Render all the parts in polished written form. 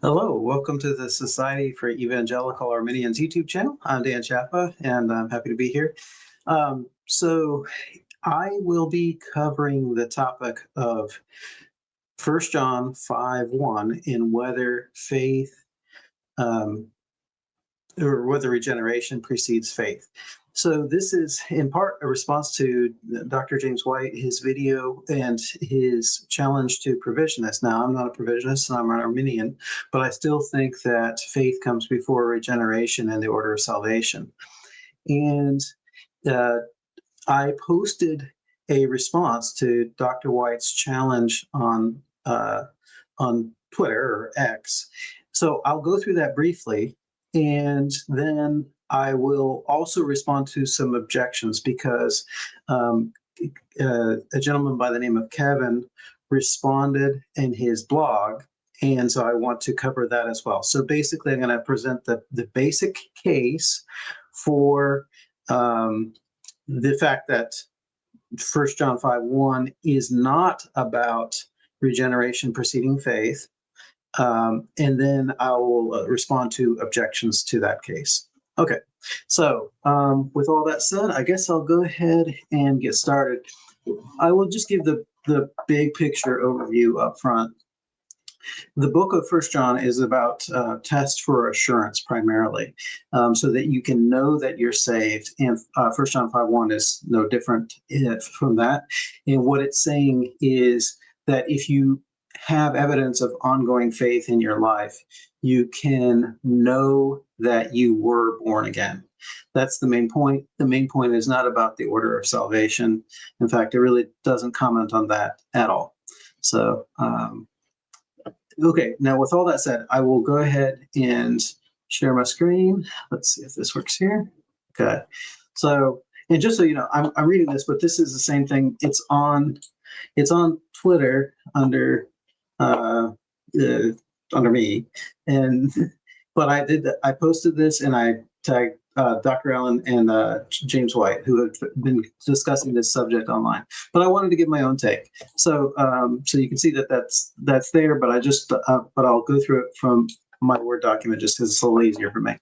Hello, welcome to the Society for Evangelical Arminians YouTube channel. I'm Dan Chapa, and I'm happy to be here. So I will be covering the topic of 1 John 5:1 in whether faith um, or whether regeneration precedes faith. So this is in part a response to Dr. James White, his video and his challenge to provisionists. Now, I'm not a provisionist, and I'm an Arminian, but I still think that faith comes before regeneration and the order of salvation. And I posted a response to Dr. White's challenge on Twitter or X. So I'll go through that briefly, and then I will also respond to some objections because a gentleman by the name of Kevin responded in his blog, and so I want to cover that as well. So basically, I'm going to present the basic case for the fact that 1 John 5:1 is not about regeneration preceding faith, and then I will respond to objections to that case. Okay, so with all that said, I guess I'll go ahead and get started. I will just give the big picture overview up front. The book of 1 John is about tests for assurance primarily, so that you can know that you're saved. And 1 John 5:1 is no different from that. And what it's saying is that if you have evidence of ongoing faith in your life, you can know that you were born again. That's the main point. The main point is not about the order of salvation. In fact, it really doesn't comment on that at all. So, okay, now with all that said, I will go ahead and share my screen. Let's see if this works here. Okay, so, and just so you know, I'm reading this, but this is the same thing. It's on Twitter under me, but I posted this and I tagged Dr. Allen and James White, who have been discussing this subject online. But I wanted to give my own take, so you can see that that's there. But I'll go through it from my Word document just because it's a little easier for me.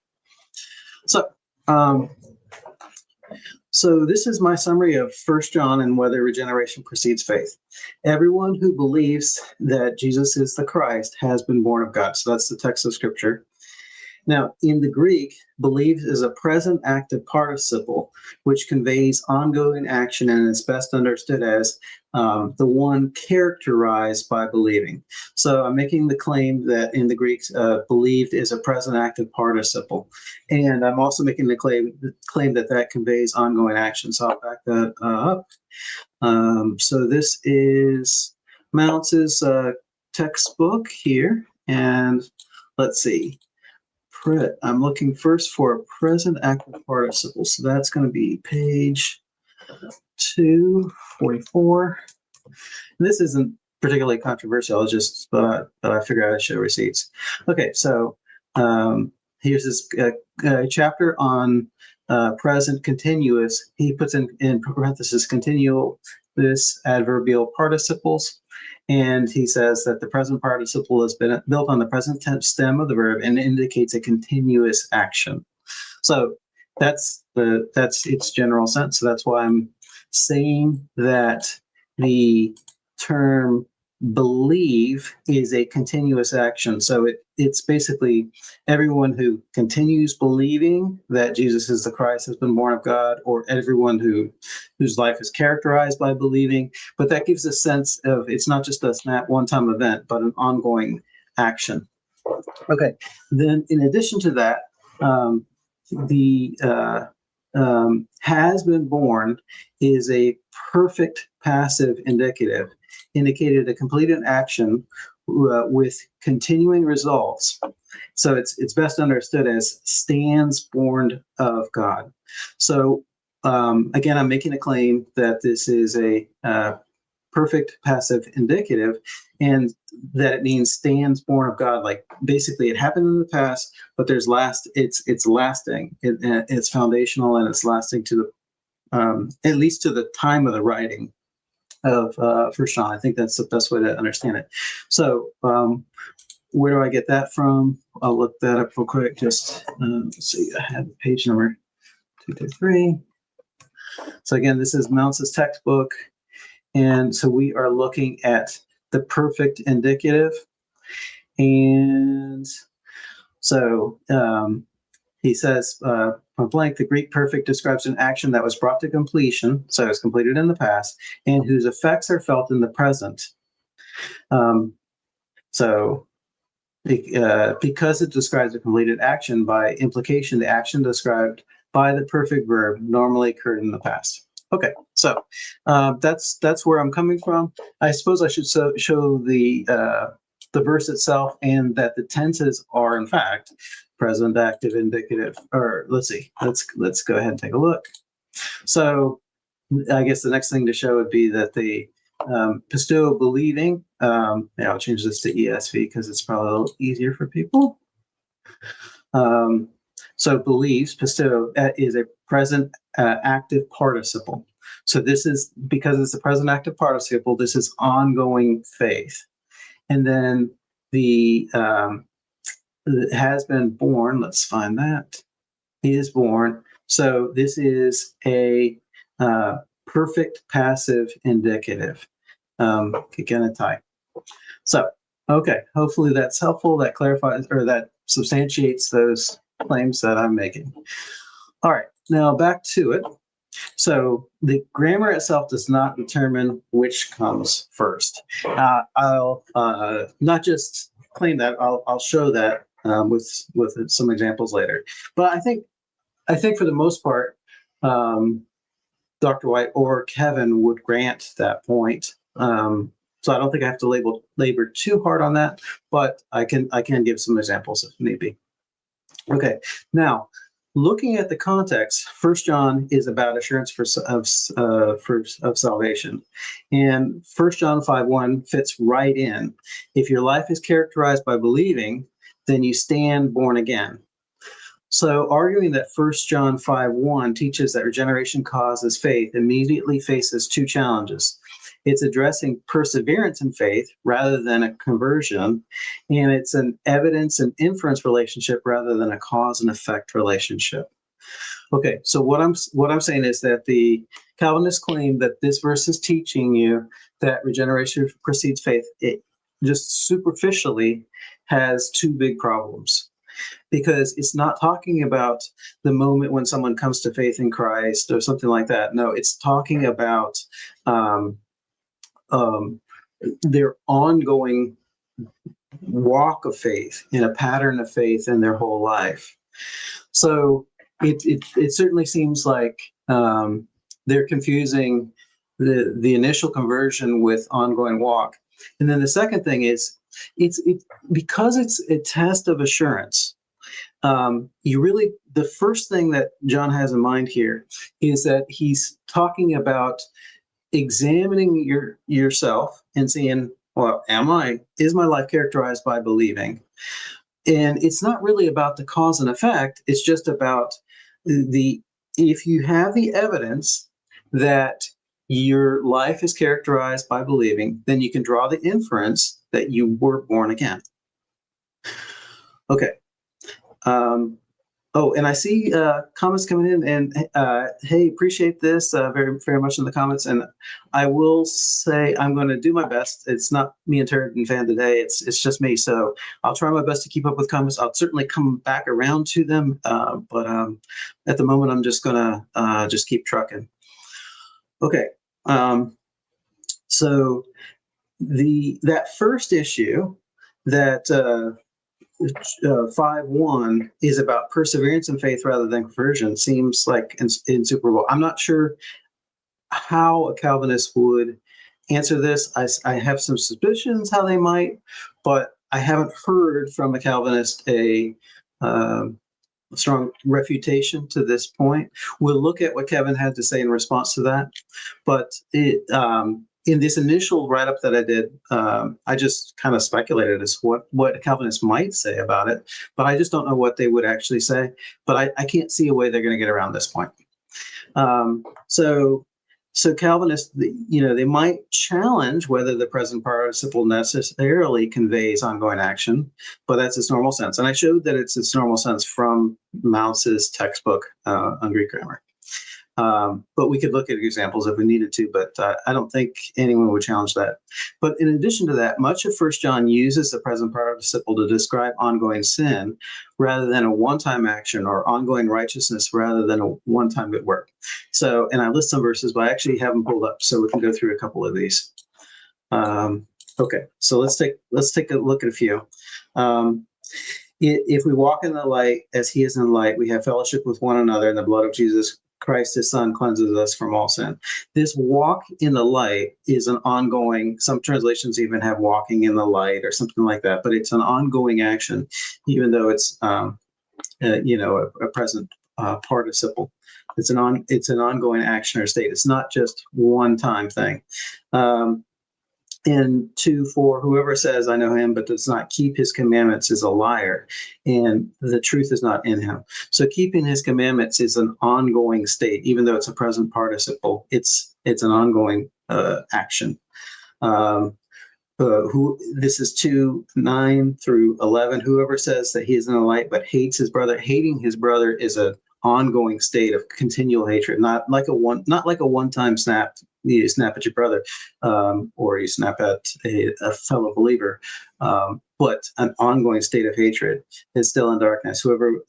So this is my summary of 1 John and whether regeneration precedes faith. Everyone who believes that Jesus is the Christ has been born of God. So that's the text of Scripture. Now, in the Greek, believe is a present active participle, which conveys ongoing action and is best understood as the one characterized by believing. So I'm making the claim that in the Greek, believed is a present active participle. And I'm also making the claim that conveys ongoing action. So I'll back that up. So this is Mounce's textbook here. And let's see. I'm looking first for a present active participle. So that's going to be page 244. And this isn't particularly controversial, but I figured I'd show receipts. Okay, so here's this chapter on present continuous. He puts in parentheses continuous adverbial participles. And he says that the present participle has been built on the present tense stem of the verb and indicates a continuous action. So that's its general sense. So that's why I'm saying that the term believe is a continuous action. So it's basically everyone who continues believing that Jesus is the Christ has been born of God, or everyone whose life is characterized by believing. But that gives a sense of it's not just a one-time event, but an ongoing action. Okay. Then, in addition to that, the has been born is a perfect passive indicative, indicated a completed action with continuing results. So it's best understood as stands born of God. So again, I'm making a claim that this is a perfect passive indicative, and that it means stands born of God. Like basically, it happened in the past, but it's lasting. It's foundational, and it's lasting to the at least to the time of the writing of 1 John. I think that's the best way to understand it. So where do I get that from? I'll look that up real quick. Just let's see, I have page number 223. So again, this is Mounce's textbook. And so we are looking at the perfect indicative. And so he says, blank, the Greek perfect describes an action that was brought to completion, so it's completed in the past, and whose effects are felt in the present. Because it describes a completed action, by implication, the action described by the perfect verb normally occurred in the past. Okay, so that's where I'm coming from. I suppose I should show the verse itself, and that the tenses are in fact present, active, indicative. Or let's see, let's go ahead and take a look. So I guess the next thing to show would be that the pisteuo believing. I'll change this to ESV because it's probably a little easier for people. So believes, pisteuo, is a present active participle. So this is, because it's a present active participle, this is ongoing faith. And then the has been born, let's find that, is born. So this is a perfect passive indicative. Kegenitai. So, okay, hopefully that's helpful. That clarifies, or that substantiates those claims that I'm making. All right, now back to it. So the grammar itself does not determine which comes first. I'll not just claim that, I'll show that with some examples later. But I think for the most part, Dr. White or Kevin would grant that point. So I don't think I have to labor too hard on that, but I can give some examples if need be. Okay, now looking at the context, 1 John is about assurance of salvation, and 1 John 5:1 fits right in. If your life is characterized by believing, then you stand born again. So arguing that 1 John 5:1 teaches that regeneration causes faith immediately faces two challenges. It's addressing perseverance in faith rather than a conversion, and it's an evidence and inference relationship rather than a cause and effect relationship. Okay, so what I'm saying is that the Calvinists claim that this verse is teaching you that regeneration precedes faith. It just superficially has two big problems, because it's not talking about the moment when someone comes to faith in Christ or something like that. No, it's talking about their ongoing walk of faith, in a pattern of faith in their whole life. So it certainly seems like they're confusing the initial conversion with ongoing walk. And then the second thing is, because it's a test of assurance. The first thing that John has in mind here is that he's talking about examining yourself and seeing, well, is my life characterized by believing? And it's not really about the cause and effect. It's just about if you have the evidence that your life is characterized by believing, then you can draw the inference that you were born again. Okay. And I see comments coming in, and hey, appreciate this very, very much in the comments. And I will say I'm going to do my best. It's not me and Turretin Fan today. It's just me. So I'll try my best to keep up with comments. I'll certainly come back around to them. But at the moment, I'm just going to just keep trucking. Okay. So that first issue that 5:1 is about perseverance in faith rather than conversion seems like insuperable. I'm not sure how a Calvinist would answer this. I have some suspicions how they might, but I haven't heard from a Calvinist a strong refutation to this point. We'll look at what Kevin had to say in response to that, but in this initial write-up that I did, I just kind of speculated as what Calvinists might say about it, but I just don't know what they would actually say. But I can't see a way they're going to get around this point. So So Calvinists, they might challenge whether the present participle necessarily conveys ongoing action, but that's its normal sense. And I showed that it's its normal sense from Mouse's textbook on Greek grammar. But we could look at examples if we needed to, but I don't think anyone would challenge that. But in addition to that, much of 1 John uses the present participle to describe ongoing sin rather than a one-time action, or ongoing righteousness rather than a one-time good work. So, and I list some verses, but I actually have them pulled up so we can go through a couple of these. Okay, so let's take a look at a few. If we walk in the light as he is in the light, we have fellowship with one another, and the blood of Jesus Christ, his son, cleanses us from all sin. This walk in the light is an ongoing, some translations even have walking in the light or something like that, but it's an ongoing action, even though it's, a present participle. It's an ongoing action or state. It's not just one time thing. And 2:4, whoever says, I know him, but does not keep his commandments is a liar, and the truth is not in him. So keeping his commandments is an ongoing state, even though it's a present participle. It's an ongoing action. This is 2:9 through 11. Whoever says that he is in the light but hates his brother, hating his brother is an ongoing state of continual hatred, not like a one-time snap. You snap at your brother, or you snap at a fellow believer, but an ongoing state of hatred is still in darkness. Whoever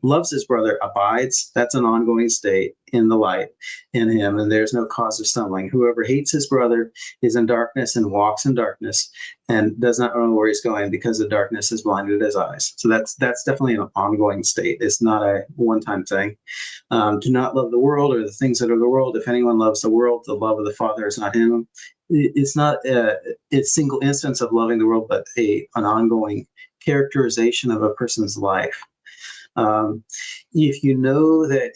loves his brother abides. That's an ongoing state in the light in him, and there's no cause of stumbling. Whoever hates his brother is in darkness and walks in darkness and does not know where he's going, because the darkness has blinded his eyes. So that's definitely an ongoing state. It's not a one-time thing. Do not love the world or the things that are the world. If anyone loves the world, the love of the Father is not in him. It's not a single instance of loving the world, but an ongoing characterization of a person's life. If you know that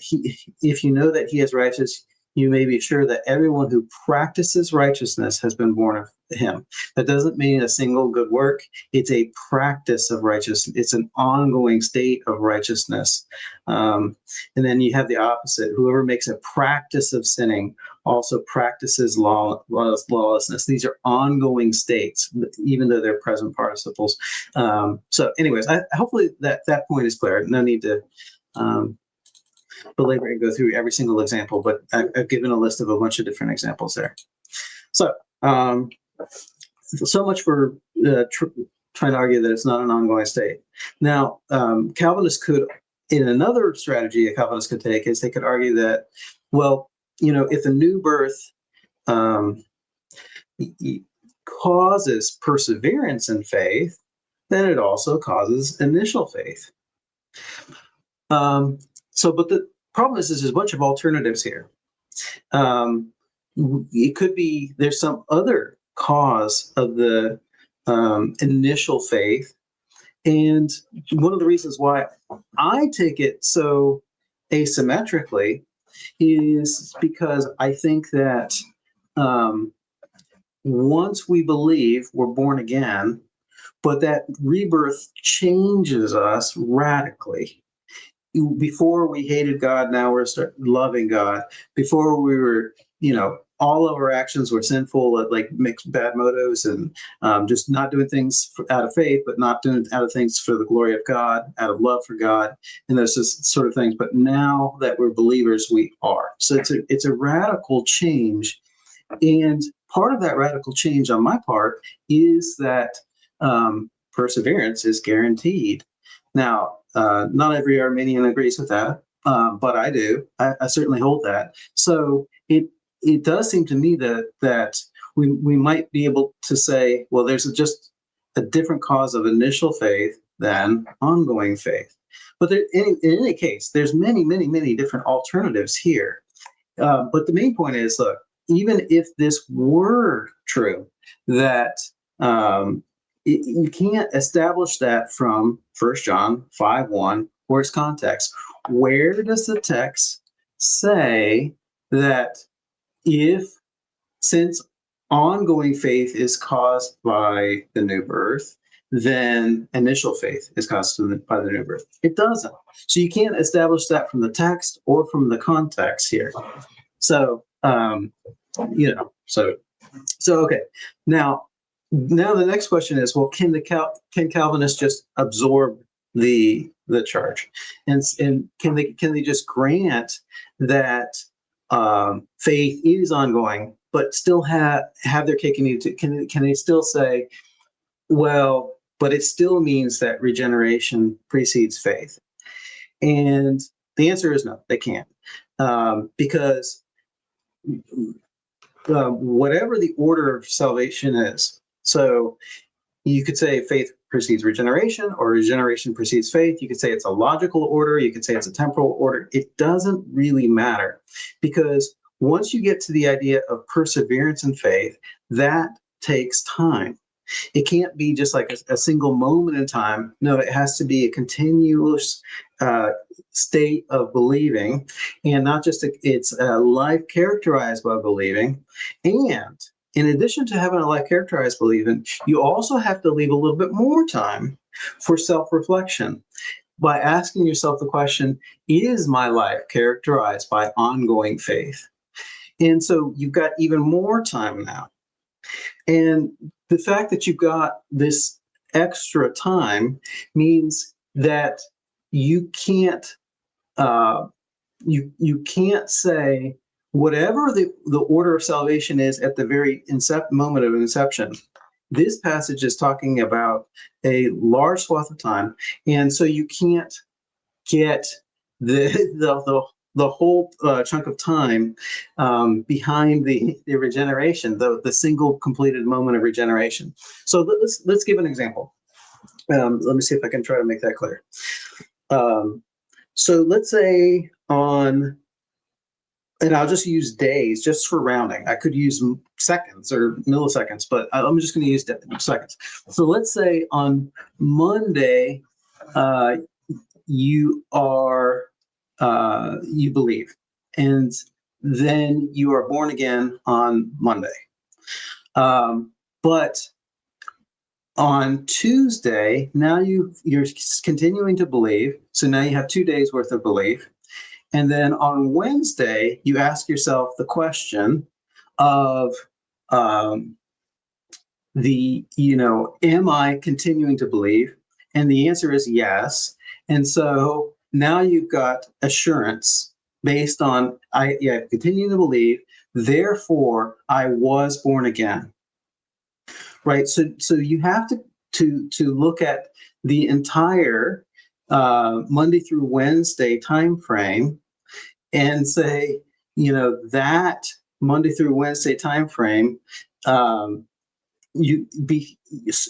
he is righteous, you may be sure that everyone who practices righteousness has been born of him. That doesn't mean a single good work. It's a practice of righteousness. It's an ongoing state of righteousness. And then you have the opposite. Whoever makes a practice of sinning also practices lawlessness. These are ongoing states, even though they're present participles. So anyways, hopefully that point is clear. No need to belabor and go through every single example, but I've given a list of a bunch of different examples there. So, so much for trying to argue that it's not an ongoing state. Now, Calvinists could, in another strategy a Calvinist could take, is they could argue that, well, if a new birth causes perseverance in faith, then it also causes initial faith. But the problem is there's a bunch of alternatives here. It could be there's some other cause of the initial faith. And one of the reasons why I take it so asymmetrically is because I think that once we believe, we're born again, but that rebirth changes us radically. Before we hated God, now we're loving God. Before we were, all of our actions were sinful, like mixed bad motives, and just not doing things out of faith, but not doing out of things for the glory of God, out of love for God, and those sort of things. But now that we're believers, we are. So it's a radical change, and part of that radical change on my part is that perseverance is guaranteed. Now, not every Arminian agrees with that, but I do. I certainly hold that. So it does seem to me that we might be able to say, well, there's just a different cause of initial faith than ongoing faith. But in any case, there's many, many, many different alternatives here. But the main point is, look, even if this were true, that you can't establish that from 1 John 5:1 or its context. Where does the text say that since ongoing faith is caused by the new birth, then initial faith is caused by the new birth. It doesn't. So you can't establish that from the text or from the context here. So, so okay. Now the next question is, well, can Calvinists just absorb the charge, and can they just grant that faith is ongoing, but still have their cake and eat it? Can they still say, well, but it still means that regeneration precedes faith? And the answer is no, they can't, because whatever the order of salvation is, so you could say faith precedes regeneration, or regeneration precedes faith. You could say it's a logical order. You could say it's a temporal order. It doesn't really matter, because once you get to the idea of perseverance in faith, that takes time. It can't be just like a single moment in time. No, it has to be a continuous state of believing, and not just it's a life characterized by believing. And in addition to having a life characterized believing, you also have to leave a little bit more time for self-reflection by asking yourself the question, is my life characterized by ongoing faith? And so you've got even more time now. And the fact that you've got this extra time means that you can't you can't say whatever the order of salvation is at the very moment of inception. This passage is talking about a large swath of time, and so you can't get the whole chunk of time behind the regeneration, the single completed moment of regeneration. So let's give an example. Let me see if I can try to make that clear. So let's say and I'll just use days just for rounding. I could use seconds or milliseconds, but I'm just going to use seconds. So let's say on Monday, you believe, and then you are born again on Monday. But on Tuesday, now you're continuing to believe. So now you have 2 days worth of belief. And then on Wednesday, you ask yourself the question of am I continuing to believe? And the answer is yes. And so now you've got assurance based on I continue to believe, therefore I was born again. Right. So you have to look at the entire Monday through Wednesday time frame and say, that Monday through Wednesday time frame, it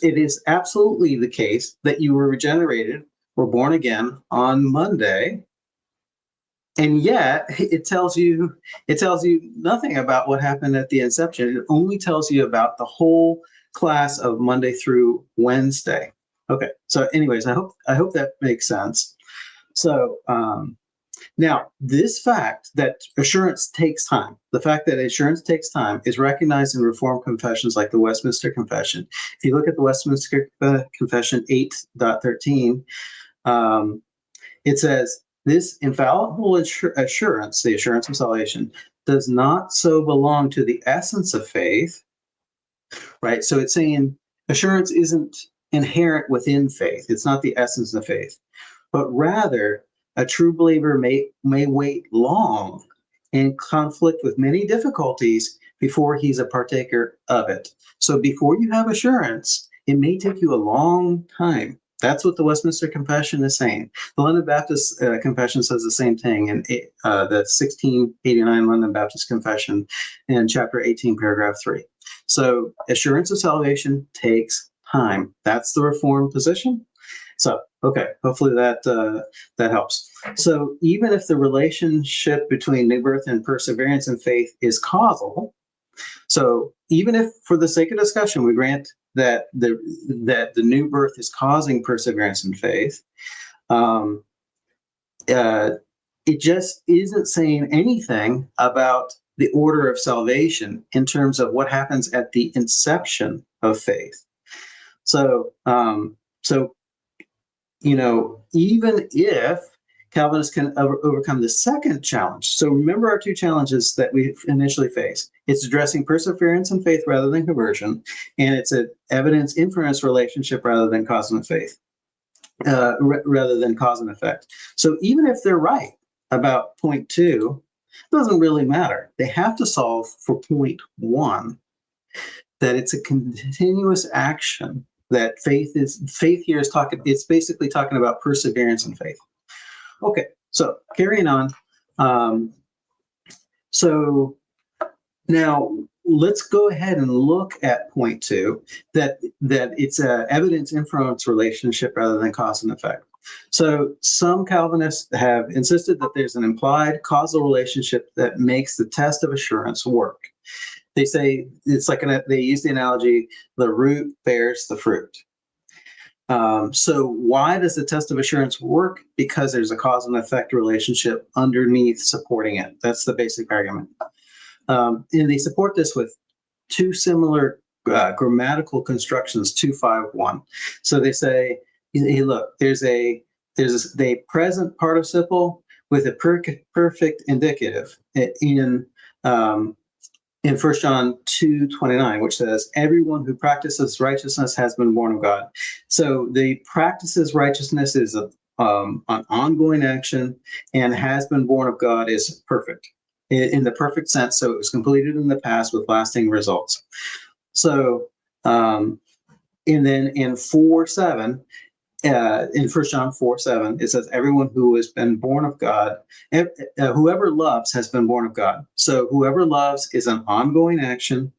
is absolutely the case that you were regenerated or born again on Monday, and yet it tells you nothing about what happened at the inception. It only tells you about the whole class of Monday through Wednesday. Okay. So anyways, I hope that makes sense. So now this fact that assurance takes time, the fact that assurance takes time is recognized in Reformed confessions like the Westminster Confession. If you look at the Westminster Confession 8.13, it says, this infallible assurance, the assurance of salvation, does not so belong to the essence of faith, right? So it's saying assurance isn't inherent within faith. It's not the essence of faith, but rather a true believer may wait long and conflict with many difficulties before he's a partaker of it. So before you have assurance, it may take you a long time. That's what the Westminster Confession is saying. The London Baptist Confession says the same thing in the 1689 London Baptist Confession in chapter 18, paragraph 3. So assurance of salvation takes time. That's the Reformed position. So, okay, hopefully that helps. So even if the relationship between new birth and perseverance in faith is causal, so even if, for the sake of discussion, we grant that the new birth is causing perseverance in faith, it just isn't saying anything about the order of salvation in terms of what happens at the inception of faith. So even if Calvinists can overcome the second challenge. So remember our two challenges that we initially faced. It's addressing perseverance and faith rather than conversion, and it's an evidence-inference relationship rather than cause and effect. So even if they're right about point 2, it doesn't really matter. They have to solve for point 1, that it's a continuous action. That faith here is talking. It's basically talking about perseverance and faith. Okay, so carrying on. So now let's go ahead and look at point 2, that it's an evidence-inference relationship rather than cause and effect. So some Calvinists have insisted that there's an implied causal relationship that makes the test of assurance work. They say it's like they use the analogy, the root bears the fruit. So why does the test of assurance work? Because there's a cause and effect relationship underneath supporting it. That's the basic argument. And they support this with two similar grammatical constructions, 251. So they say, hey, look, there's a present participle with a perfect indicative in 1 John 2:29, which says, everyone who practices righteousness has been born of God. So the practices righteousness is an ongoing action, and has been born of God is perfect, in the perfect sense. So it was completed in the past with lasting results. So, and then in 4:7, in 1 John 4:7, it says, everyone who has been born of God, whoever loves has been born of God. So whoever loves is an ongoing action,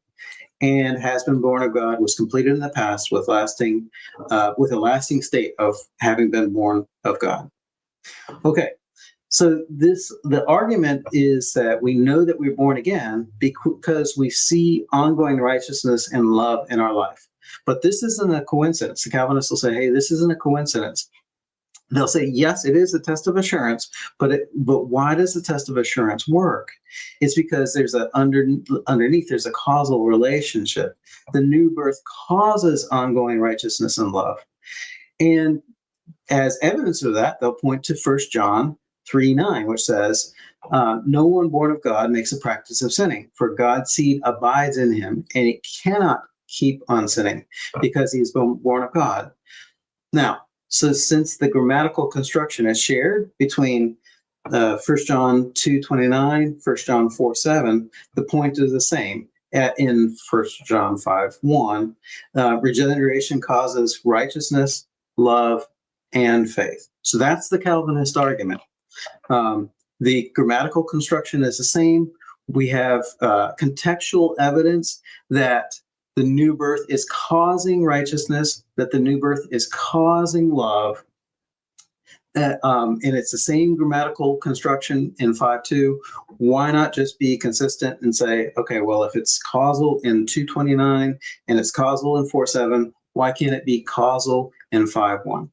and has been born of God, was completed in the past with a lasting state of having been born of God. Okay, so the argument is that we know that we're born again because we see ongoing righteousness and love in our life. But this isn't a coincidence. The Calvinists will say, hey, this isn't a coincidence. They'll say, yes, it is a test of assurance, but why does the test of assurance work? It's because there's underneath there's a causal relationship. The new birth causes ongoing righteousness and love. And as evidence of that, they'll point to 1 John 3:9, which says, no one born of God makes a practice of sinning, for God's seed abides in him, and it cannot keep on sinning because he is born of God. Now, so since the grammatical construction is shared between 1 John 2:29, 1 John 4:7, the point is the same. In 1 John 5:1, regeneration causes righteousness, love, and faith. So that's the Calvinist argument. The grammatical construction is the same. We have contextual evidence that the new birth is causing righteousness, that the new birth is causing love. And it's the same grammatical construction in 5:2. Why not just be consistent and say, okay, well, if it's causal in 2:29 and it's causal in 4:7, why can't it be causal in 5:1?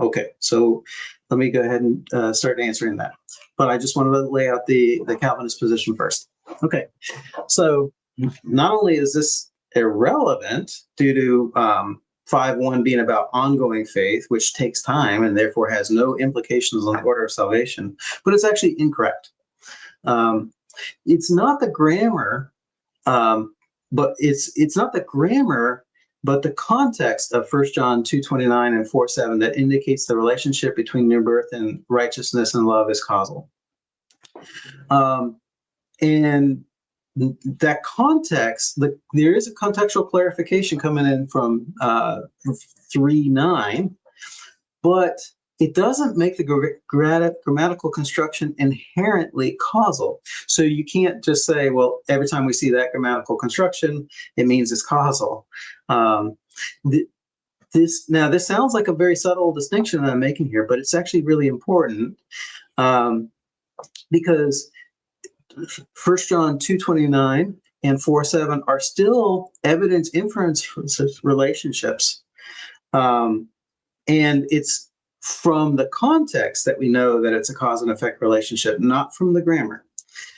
Okay, so let me go ahead and start answering that. But I just wanted to lay out the Calvinist position first. Okay, so not only is this irrelevant due to 5:1 being about ongoing faith, which takes time and therefore has no implications on the order of salvation, but it's actually incorrect. It's not the grammar, but it's not the grammar, but the context of 1 John 2:29 and 4:7 that indicates the relationship between new birth and righteousness and love is causal. And that context, there is a contextual clarification coming in from 3:9, but it doesn't make the grammatical construction inherently causal. So you can't just say, well, every time we see that grammatical construction, it means it's causal. This sounds like a very subtle distinction that I'm making here, but it's actually really important because 1 John 2:29 and 4:7 are still evidence inference relationships. And it's from the context that we know that it's a cause and effect relationship, not from the grammar.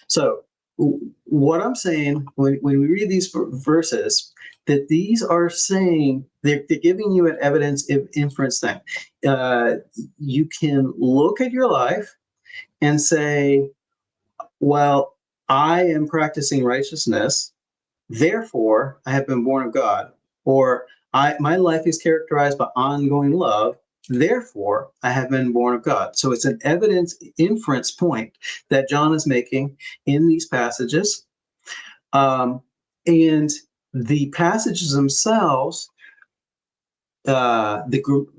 So what I'm saying, when we read these verses, that these are saying, they're giving you an evidence of inference thing. You can look at your life and say, well, I am practicing righteousness, therefore I have been born of God. Or my life is characterized by ongoing love, therefore I have been born of God. So it's an evidence inference point that John is making in these passages. And the passages themselves, the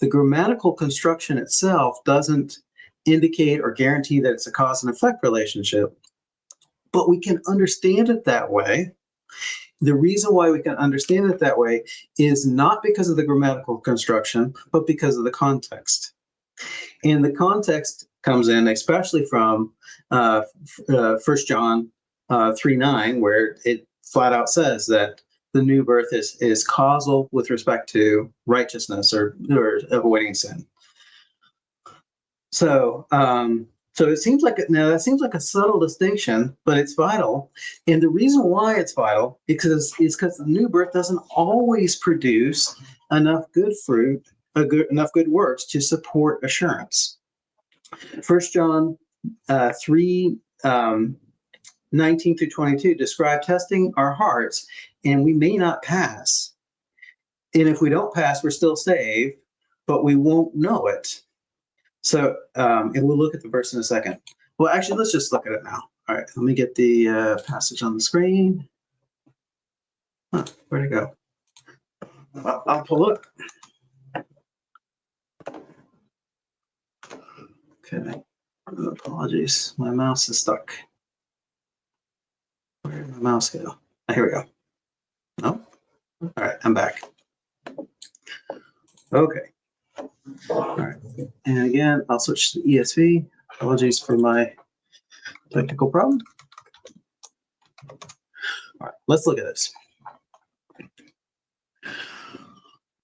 grammatical construction itself doesn't indicate or guarantee that it's a cause and effect relationship, but we can understand it that way. The reason why we can understand it that way is not because of the grammatical construction, but because of the context. And the context comes in especially from 1 John 3:9, where it flat out says that the new birth is causal with respect to righteousness or avoiding sin. So it seems like that seems like a subtle distinction, but it's vital. And the reason why it's vital is because the new birth doesn't always produce enough good fruit, enough good works to support assurance. 1 John 3, 19 through 22 describe testing our hearts, and we may not pass. And if we don't pass, we're still saved, but we won't know it. So, and we'll look at the verse in a second. Well, actually, let's just look at it now. All right, let me get the passage on the screen. Where'd it go? I'll pull it. Okay, apologies. My mouse is stuck. Where did my mouse go? Oh, here we go. No? All right, I'm back. Okay. All right. And again, I'll switch to ESV. Apologies for my technical problem. All right, let's look at this.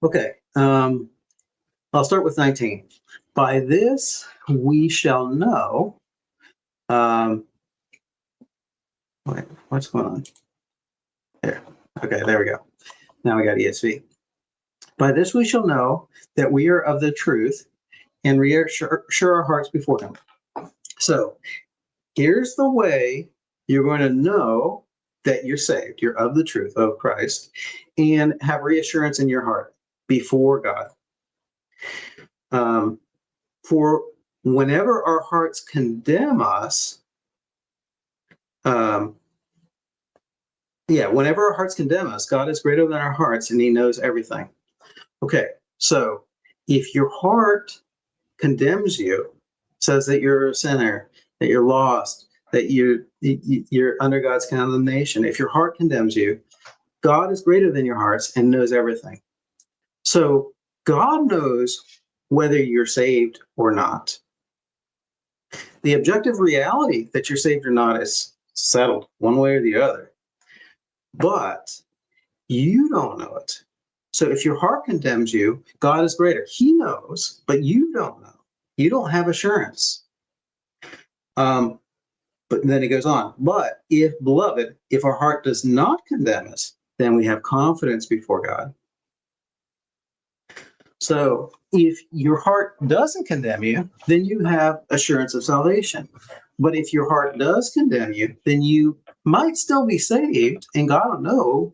Okay. I'll start with 19. By this we shall know. Wait, what's going on? There. Okay, there we go. Now we got ESV. By this we shall know that we are of the truth and reassure our hearts before him. So here's the way you're going to know that you're saved. You're of the truth of Christ and have reassurance in your heart before God. For whenever our hearts condemn us, whenever our hearts condemn us, God is greater than our hearts and he knows everything. Okay, so if your heart condemns you, says that you're a sinner, that you're lost, that you're under God's condemnation, if your heart condemns you, God is greater than your hearts and knows everything. So God knows whether you're saved or not. The objective reality that you're saved or not is settled one way or the other. But you don't know it. So if your heart condemns you, God is greater. He knows, but you don't know. You don't have assurance. But then he goes on. But beloved, if our heart does not condemn us, then we have confidence before God. So if your heart doesn't condemn you, then you have assurance of salvation. But if your heart does condemn you, then you might still be saved, and God will know,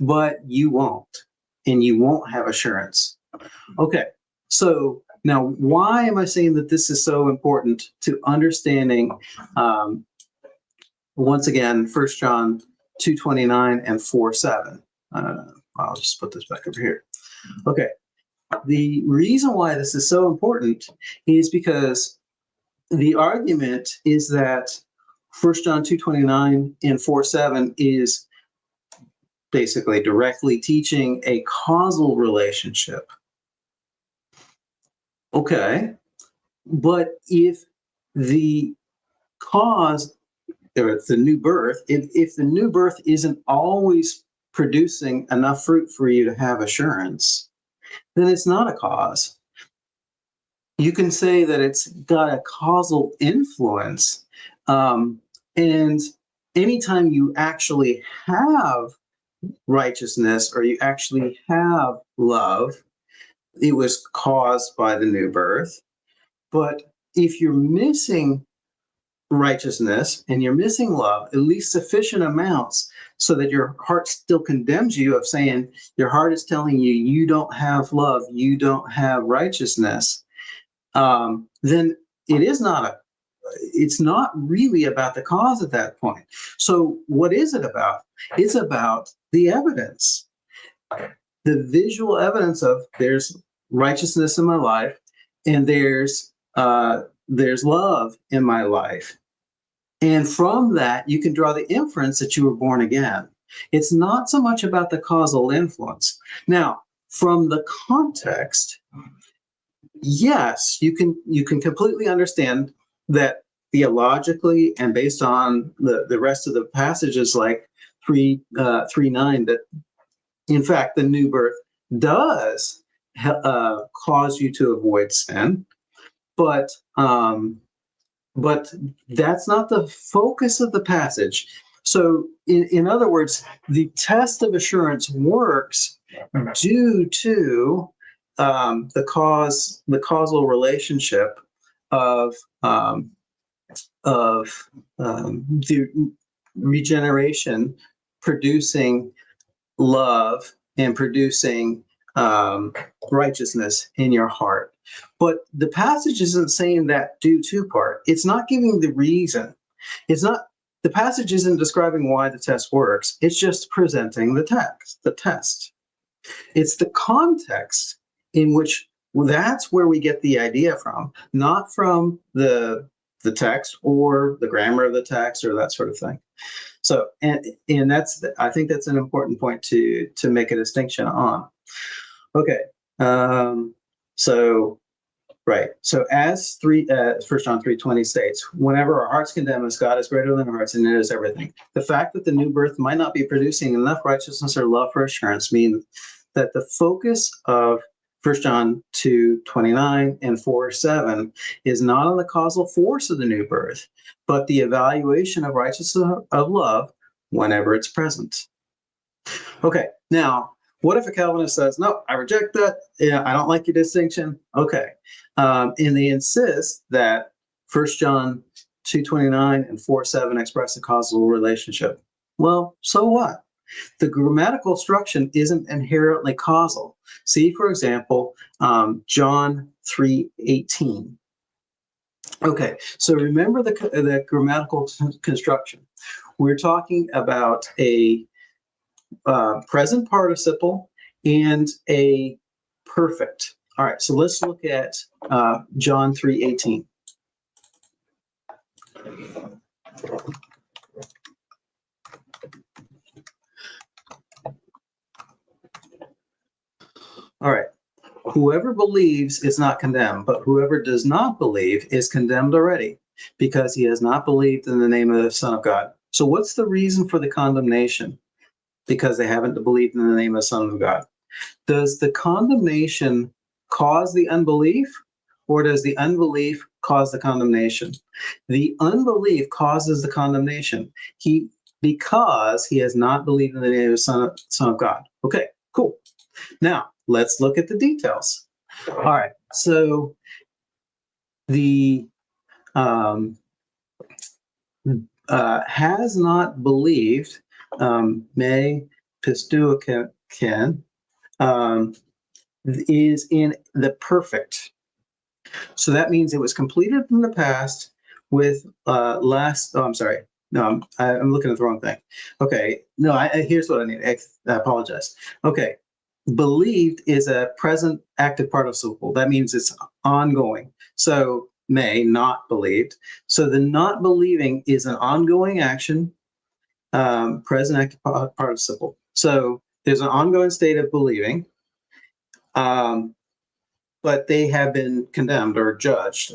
but you won't, and you won't have assurance. Okay, so now why am I saying that this is so important to understanding, once again, 1 John 2:29 and 4:7? I'll just put this back over here. Okay. The reason why this is so important is because the argument is that 1 John 2:29 and 4:7 is basically directly teaching a causal relationship. Okay, but if the cause, or the new birth, if the new birth isn't always producing enough fruit for you to have assurance, then it's not a cause. You can say that it's got a causal influence. And anytime you actually have righteousness, or you actually have love, it was caused by the new birth. But if you're missing righteousness and you're missing love, at least sufficient amounts so that your heart still condemns you, of saying your heart is telling you you don't have love, you don't have righteousness, then it's not really about the cause at that point. So what is it about? It's about the evidence, the visual evidence of there's righteousness in my life, and there's love in my life. And from that, you can draw the inference that you were born again. It's not so much about the causal influence. Now, from the context, yes, you can completely understand that theologically and based on the rest of the passages, like 3:9, that in fact the new birth does cause you to avoid sin, but that's not the focus of the passage. So, in other words, the test of assurance works due to the causal relationship of the regeneration producing love and producing righteousness in your heart. But the passage isn't saying that due to part. It's not giving the reason. The passage isn't describing why the test works. It's just presenting the test. It's the context in which that's where we get the idea from, not from the text or the grammar of the text or that sort of thing. So, and I think that's an important point to make a distinction on. Okay. So as 1 John 3:20 states, whenever our hearts condemn us, God is greater than our hearts and knows everything. The fact that the new birth might not be producing enough righteousness or love for assurance means that the focus of 1 John 2:29 and 4:7 is not on the causal force of the new birth, but the evaluation of righteousness of love whenever it's present. Okay, now, what if a Calvinist says, no, I reject that, I don't like your distinction? Okay, and they insist that 1 John 2:29 and 4:7 express a causal relationship. Well, so what? The grammatical construction isn't inherently causal. See, for example, John 3:18. Okay, so remember the grammatical construction. We're talking about a present participle and a perfect. All right, so let's look at John 3:18. All right. Whoever believes is not condemned, but whoever does not believe is condemned already, because he has not believed in the name of the Son of God. So what's the reason for the condemnation? Because they haven't believed in the name of the Son of God. Does the condemnation cause the unbelief, or does the unbelief cause the condemnation? The unbelief causes the condemnation. Because he has not believed in the name of the Son of God. Okay, cool. Now, let's look at the details. All right, so the has not believed, me pisteuoken, is in the perfect. So that means it was completed in the past with I'm sorry. No, I'm looking at the wrong thing. Okay, no, here's what I need. I apologize. Okay. Believed is a present active participle. That means it's ongoing. So may, not believed. So the not believing is an ongoing action, present active participle. So there's an ongoing state of believing, but they have been condemned or judged,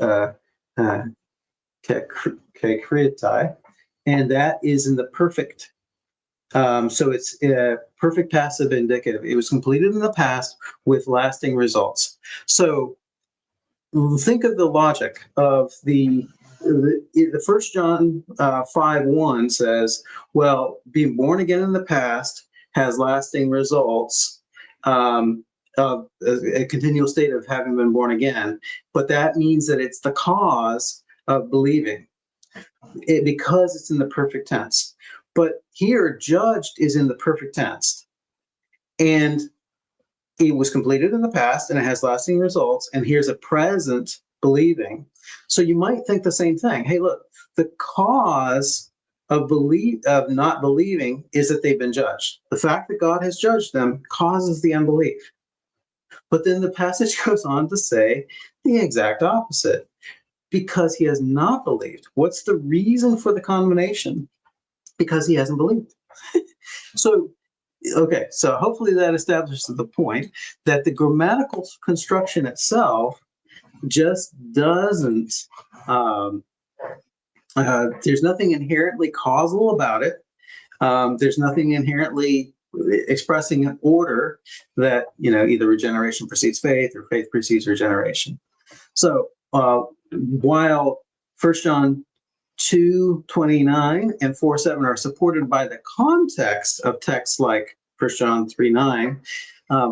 kekritai, and that is in the perfect. So it's a perfect passive indicative. It was completed in the past with lasting results. So think of the logic of the 1 John 5:1 says, well, being born again in the past has lasting results, of a continual state of having been born again, but that means that it's the cause of believing because it's in the perfect tense. But here, judged is in the perfect tense. And it was completed in the past and it has lasting results. And here's a present believing. So you might think the same thing. Hey, look, the cause of not believing is that they've been judged. The fact that God has judged them causes the unbelief. But then the passage goes on to say the exact opposite. Because he has not believed. What's the reason for the condemnation? Because he hasn't believed. So hopefully that establishes the point that the grammatical construction itself just doesn't, there's nothing inherently causal about it. There's nothing inherently expressing an order that, either regeneration precedes faith or faith precedes regeneration. So while 1 John 2:29 and 4:7 are supported by the context of texts like 1 John 3:9,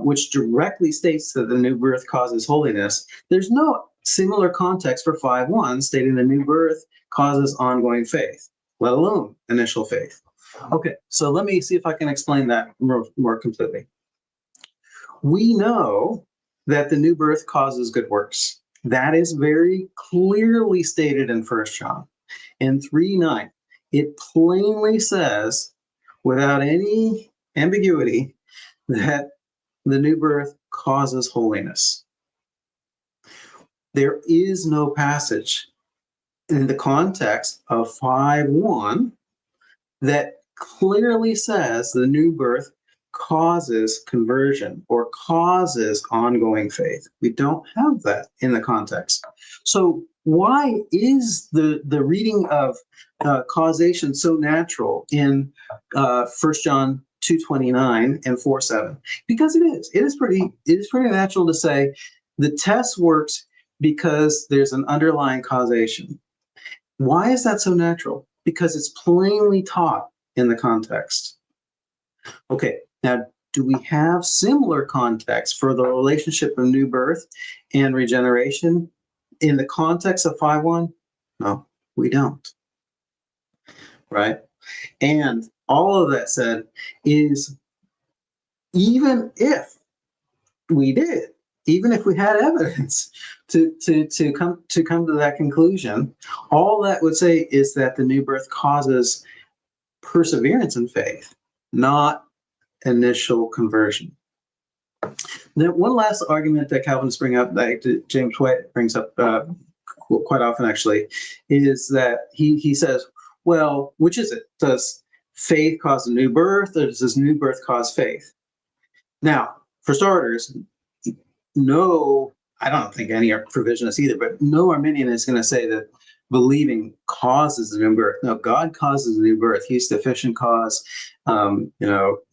which directly states that the new birth causes holiness, there's no similar context for 5:1 stating the new birth causes ongoing faith, let alone initial faith. Okay, so let me see if I can explain that more completely. We know that the new birth causes good works. That is very clearly stated in 1 John. In 3:9, it plainly says, without any ambiguity, that the new birth causes holiness. There is no passage in the context of 5:1 that clearly says the new birth causes conversion or causes ongoing faith. We don't have that in the context. So why is the reading of causation so natural in 1 John 2:29 and 4:7? Because it is. It is pretty natural to say the test works because there's an underlying causation. Why is that so natural? Because it's plainly taught in the context. Okay, now, do we have similar context for the relationship of new birth and regeneration in the context of 5:1? No, we don't. Right? And all of that said is, even if we did, even if we had evidence to come to that conclusion, all that would say is that the new birth causes perseverance in faith, not initial conversion. Then one last argument that Calvinists bring up, that James White brings up quite often actually, is that he says, well, which is it? Does faith cause a new birth, or does this new birth cause faith? Now, for starters, no, I don't think any provisionists either, but no Arminian is going to say that believing causes a new birth. No, God causes a new birth. He's the efficient cause.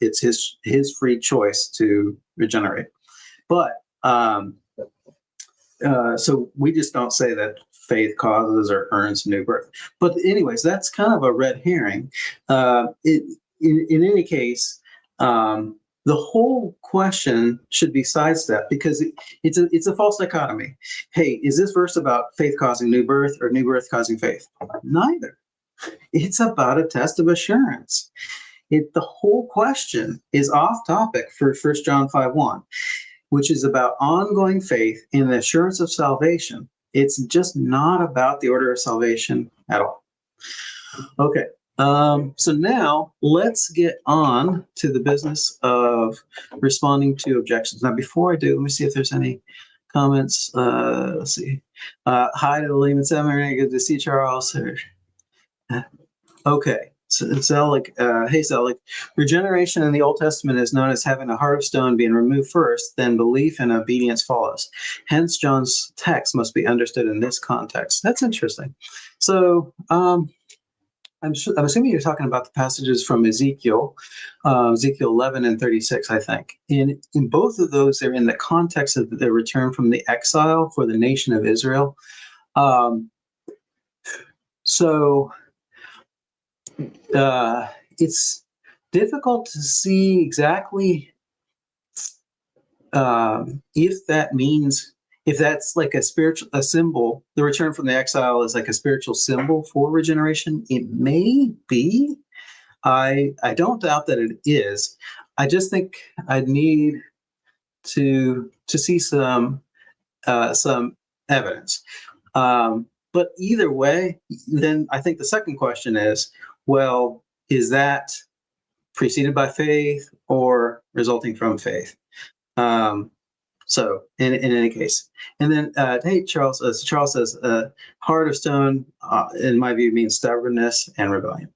It's his free choice to regenerate. But so we just don't say that faith causes or earns a new birth. But anyways, that's kind of a red herring. In any case, the whole question should be sidestepped because it's a false dichotomy. Hey, is this verse about faith causing new birth or new birth causing faith? Neither. It's about a test of assurance. The whole question is off topic for 1 John 5:1, which is about ongoing faith in the assurance of salvation. It's just not about the order of salvation at all. Okay. So now let's get on to the business of responding to objections. Now, before I do, let me see if there's any comments. Let's see. Hi to the Lehman Seminary. Good to see Charles. Okay. So Zelig, hey Zelig, regeneration in the Old Testament is known as having a heart of stone being removed first, then belief and obedience follows. Hence, John's text must be understood in this context. That's interesting. So, I'm assuming you're talking about the passages from Ezekiel 11 and 36, I think. In both of those, they're in the context of the return from the exile for the nation of Israel. It's difficult to see exactly if that means, if that's like a symbol, the return from the exile is like a spiritual symbol for regeneration. It may be. I don't doubt that it is. I just think I need to see some evidence. But either way, then I think the second question is, well, is that preceded by faith or resulting from faith? So in any case, and then hey, Charles says, heart of stone, in my view, means stubbornness and rebellion.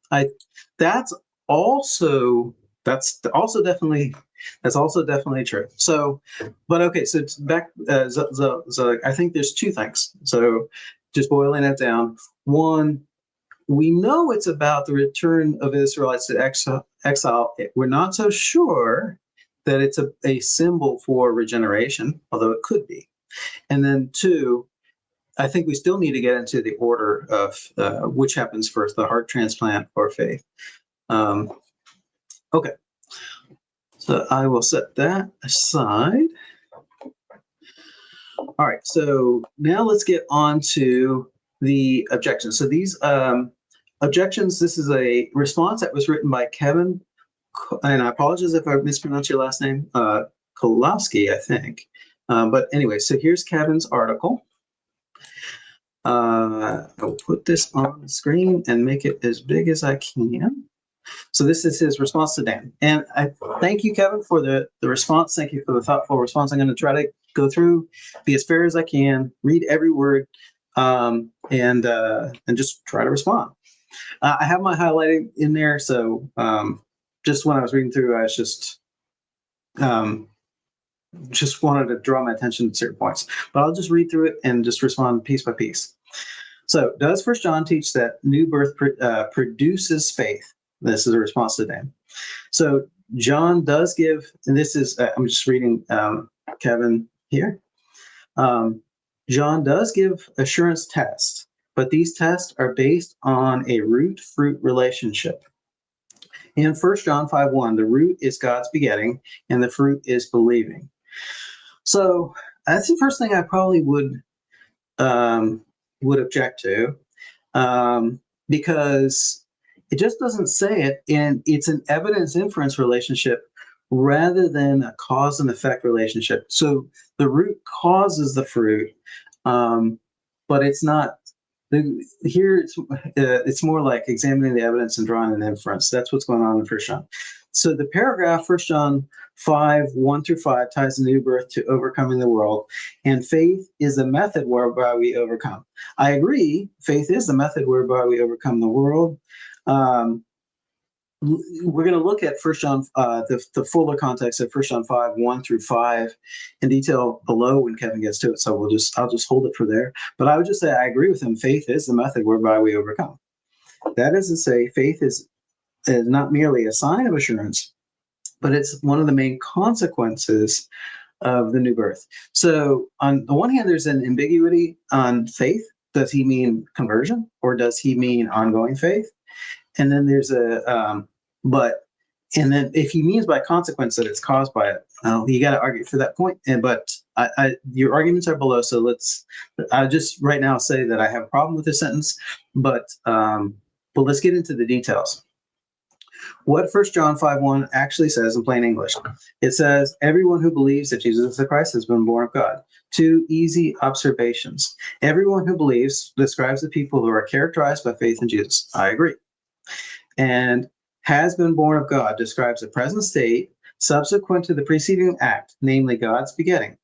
That's also that's also definitely that's also definitely true. So, but okay, so it's back. So I think there's two things. So just boiling it down. One, we know it's about the return of Israelites to exile. We're not so sure that it's a symbol for regeneration, although it could be. And then two, I think we still need to get into the order of which happens first, the heart transplant or faith. Okay, so I will set that aside. All right, so now let's get on to the objections. So these objections, this is a response that was written by Kevin, and I apologize if I mispronounce your last name, Klosski, I think. But anyway, so here's Kevin's article. I'll put this on the screen and make it as big as I can. So this is his response to Dan. And I thank you, Kevin, for the response. Thank you for the thoughtful response. I'm going to try to go through, be as fair as I can, read every word, and just try to respond. I have my highlighting in there, so just when I was reading through, I was just wanted to draw my attention to certain points. But I'll just read through it and just respond piece by piece. So, does 1 John teach that new birth produces faith? This is a response to Dan. So, John does give, and this is, I'm just reading Kevin here. John does give assurance tests, but these tests are based on a root-fruit relationship. In 1 John 5:1, the root is God's begetting, and the fruit is believing. So that's the first thing I probably would object to, because it just doesn't say it, and it's an evidence-inference relationship rather than a cause and effect relationship. So the root causes the fruit, but it's not. Here, it's more like examining the evidence and drawing an inference. That's what's going on in 1 John. So the paragraph 1 John 5:1-5 ties the new birth to overcoming the world, and faith is the method whereby we overcome. I agree, faith is the method whereby we overcome the world. We're going to look at 1 John, the fuller context of 1 John 5:1-5 in detail below when Kevin gets to it. So I'll just hold it for there. But I would just say I agree with him. Faith is the method whereby we overcome. That is to say, faith is not merely a sign of assurance, but it's one of the main consequences of the new birth. So on the one hand, there's an ambiguity on faith. Does he mean conversion, or does he mean ongoing faith? And then there's and then if he means by consequence that it's caused by it, you got to argue for that point. But your arguments are below, so I'll just right now say that I have a problem with this sentence, but let's get into the details. What 1 John 5:1 actually says in plain English, it says, everyone who believes that Jesus is the Christ has been born of God. Two easy observations. Everyone who believes describes the people who are characterized by faith in Jesus. I agree. And has been born of God describes the present state subsequent to the preceding act, namely God's begetting.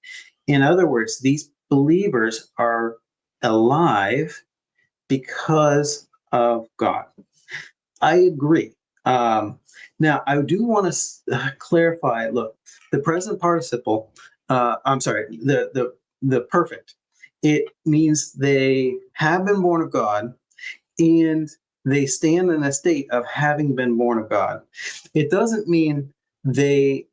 In other words, these believers are alive because of God. I agree. Now, I do want to clarify. Look, the present participle. I'm sorry. The perfect. It means they have been born of God, and they stand in a state of having been born of God. It doesn't mean they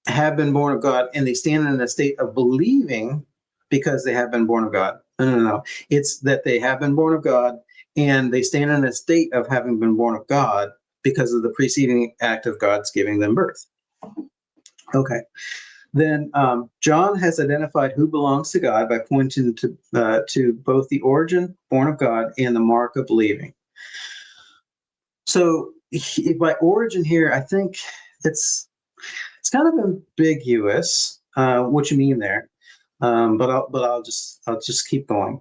have been born of God and they stand in a state of believing because they have been born of God. No. It's that they have been born of God and they stand in a state of having been born of God because of the preceding act of God's giving them birth. Okay. Then John has identified who belongs to God by pointing to both the origin, born of God, and the mark of believing. So by origin here, I think it's kind of ambiguous what you mean there, but I'll just keep going.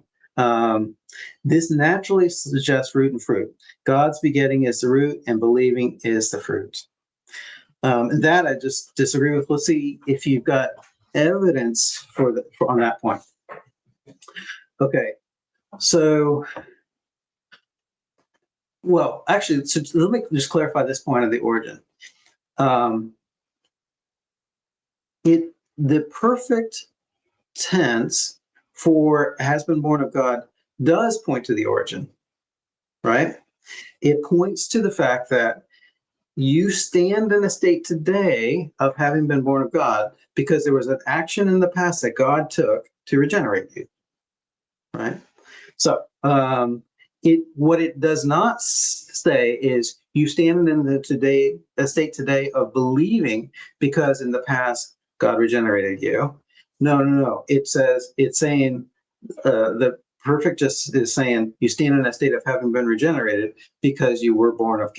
This naturally suggests root and fruit. God's begetting is the root, and believing is the fruit. That I just disagree with. Let's see if you've got evidence on that point. Okay, so, well, actually, so let me just clarify this point of the origin. The perfect tense for has been born of God does point to the origin, right? It points to the fact that you stand in a state today of having been born of God because there was an action in the past that God took to regenerate you, right? So what it does not say is you stand in a state today of believing because in the past God regenerated you. No. It's saying the perfect just is saying you stand in a state of having been regenerated because you were born of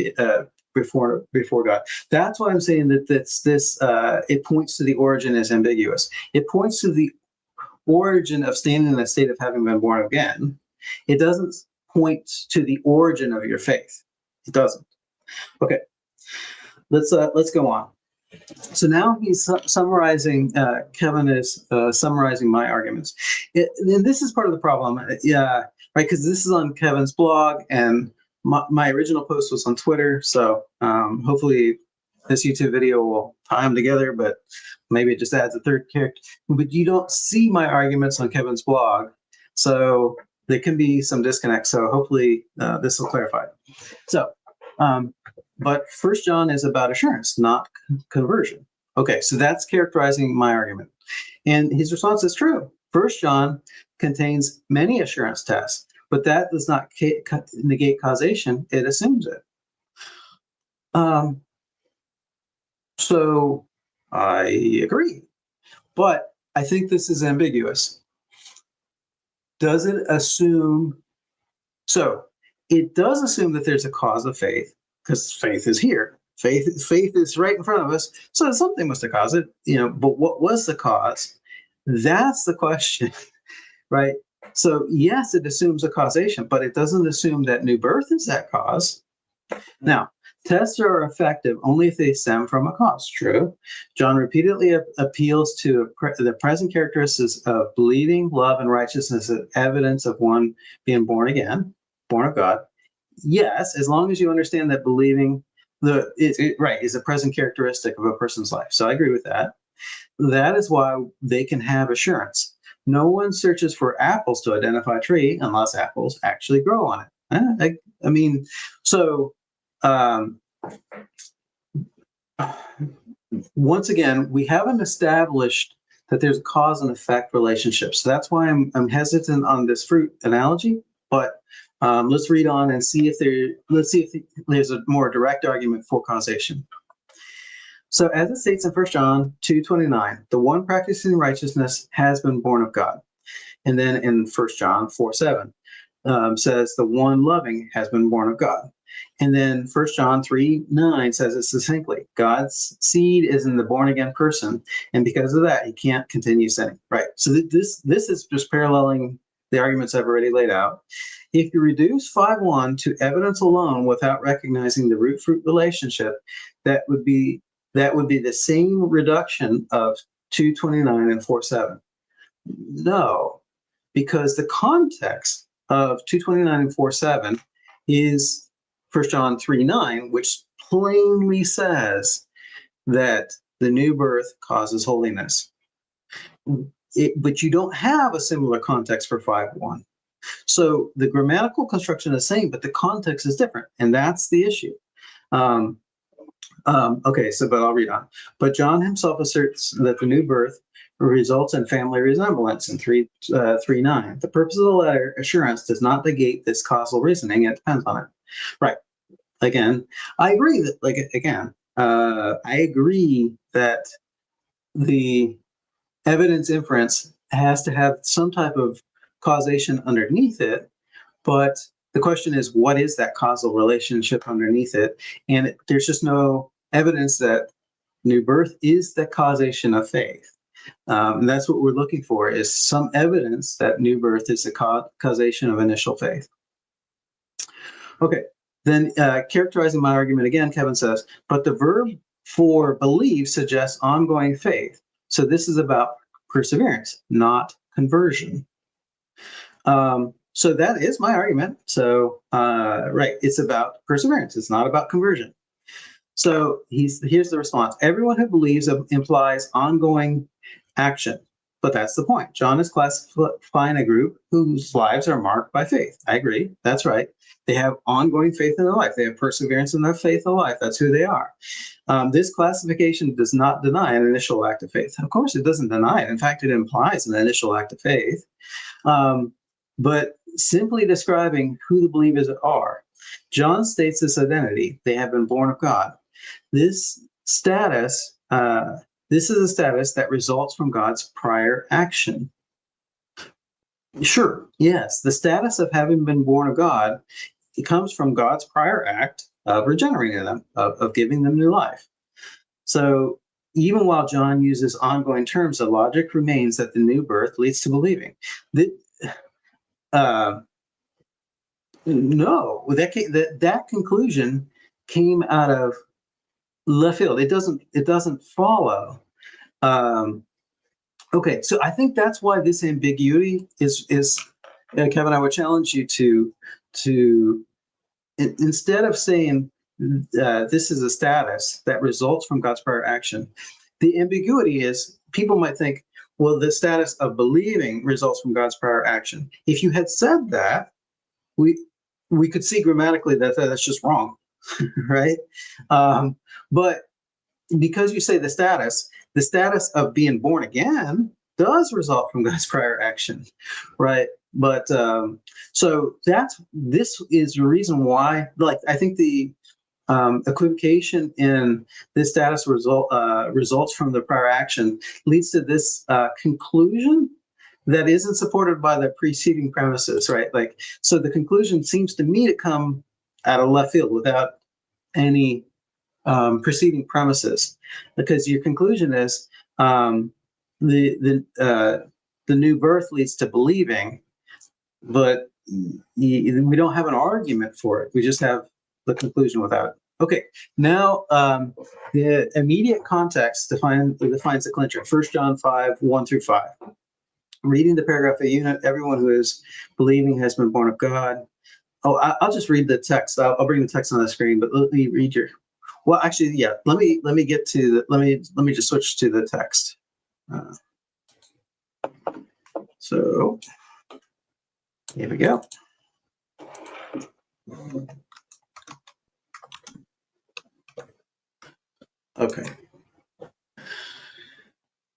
before God. That's why I'm saying that it points to the origin as ambiguous. It points to the origin of standing in a state of having been born again. It doesn't point to the origin of your faith. It doesn't. Okay, let's go on. So now he's summarizing. Kevin is summarizing my arguments, and this is part of the problem. Yeah, right. Because this is on Kevin's blog, and my original post was on Twitter. So hopefully, this YouTube video will tie them together. But maybe it just adds a third character. But you don't see my arguments on Kevin's blog, so there can be some disconnect. So hopefully, this will clarify. So. But First John is about assurance, not conversion. Okay, so that's characterizing my argument. And his response is true. First John contains many assurance tests, but that does not negate causation. It assumes it. So I agree. But I think this is ambiguous. Does it assume? So it does assume that there's a cause of faith, because faith is here. Faith is right in front of us. So something must have caused it, but what was the cause? That's the question, right? So yes, it assumes a causation, but it doesn't assume that new birth is that cause. Now, tests are effective only if they stem from a cause. True. John repeatedly appeals to the present characteristics of believing, love, and righteousness as evidence of one being born again, born of God. Yes, as long as you understand that believing is a present characteristic of a person's life. So I agree with that. That is why they can have assurance. No one searches for apples to identify a tree unless apples actually grow on it. Once again, we haven't established that there's a cause and effect relationship. So that's why I'm hesitant on this fruit analogy. But let's read on and see if there's a more direct argument for causation. So as it states in 1 John 2:29, the one practicing righteousness has been born of God. And then in 1 John 4:7 says the one loving has been born of God. And then 1 John 3:9 says it succinctly, God's seed is in the born again person. And because of that, he can't continue sinning. Right. So this is just paralleling the arguments I've already laid out. If you reduce 5:1 to evidence alone without recognizing the root-fruit relationship, that would be the same reduction of 2:29 and 4:7. No, because the context of 2:29 and 4:7 is 1 John 3:9, which plainly says that the new birth causes holiness. But you don't have a similar context for 5:1. So the grammatical construction is the same, but the context is different, and that's the issue. But I'll read on. But John himself asserts that the new birth results in family resemblance in 3:9. The purpose of the letter assurance does not negate this causal reasoning. It depends on it. Right. again, I agree that, like, again, I agree that the evidence inference has to have some type of causation underneath it, but the question is, what is that causal relationship underneath it? And there's just no evidence that new birth is the causation of faith. And that's what we're looking for, is some evidence that new birth is the causation of initial faith. Okay, then characterizing my argument again, Kevin says, but the verb for believe suggests ongoing faith. So this is about perseverance, not conversion. So that is my argument. So, right, it's about perseverance. It's not about conversion. So here's the response. Everyone who believes implies ongoing action. But that's the point. John is classifying a group whose lives are marked by faith. I agree. That's right. They have ongoing faith in their life. They have perseverance in their faith in life. That's who they are. This classification does not deny an initial act of faith. Of course, it doesn't deny it. In fact, it implies an initial act of faith. But simply describing who the believers are. John states this identity. They have been born of God. This status, this is a status that results from God's prior action. Sure, yes, the status of having been born of God, it comes from God's prior act of regenerating them, of giving them new life. So even while John uses ongoing terms, the logic remains that the new birth leads to believing. No, that conclusion came out of left field. It doesn't follow. Okay, so I think that's why this ambiguity is Kevin, I would challenge you to instead of saying this is a status that results from God's prior action, the ambiguity is people might think, well, the status of believing results from God's prior action. If you had said that, we could see grammatically that that's just wrong, right? But because you say the status of being born again does result from God's prior action, right? But so this is the reason why, like, I think the equivocation in this status results from the prior action leads to this conclusion that isn't supported by the preceding premises, right? Like, so the conclusion seems to me to come out of left field without any preceding premises, because your conclusion is the new birth leads to believing, but we don't have an argument for it. We just have the conclusion without it. Okay, now the immediate context defines the clincher. 1 John 5, 1 through 5. Reading the paragraph a unit, everyone who is believing has been born of God. Oh, I'll just read the text. I'll bring the text on the screen, but let me read your. Well, actually, yeah. Let me get to the. Let me just switch to the text. So here we go. Okay.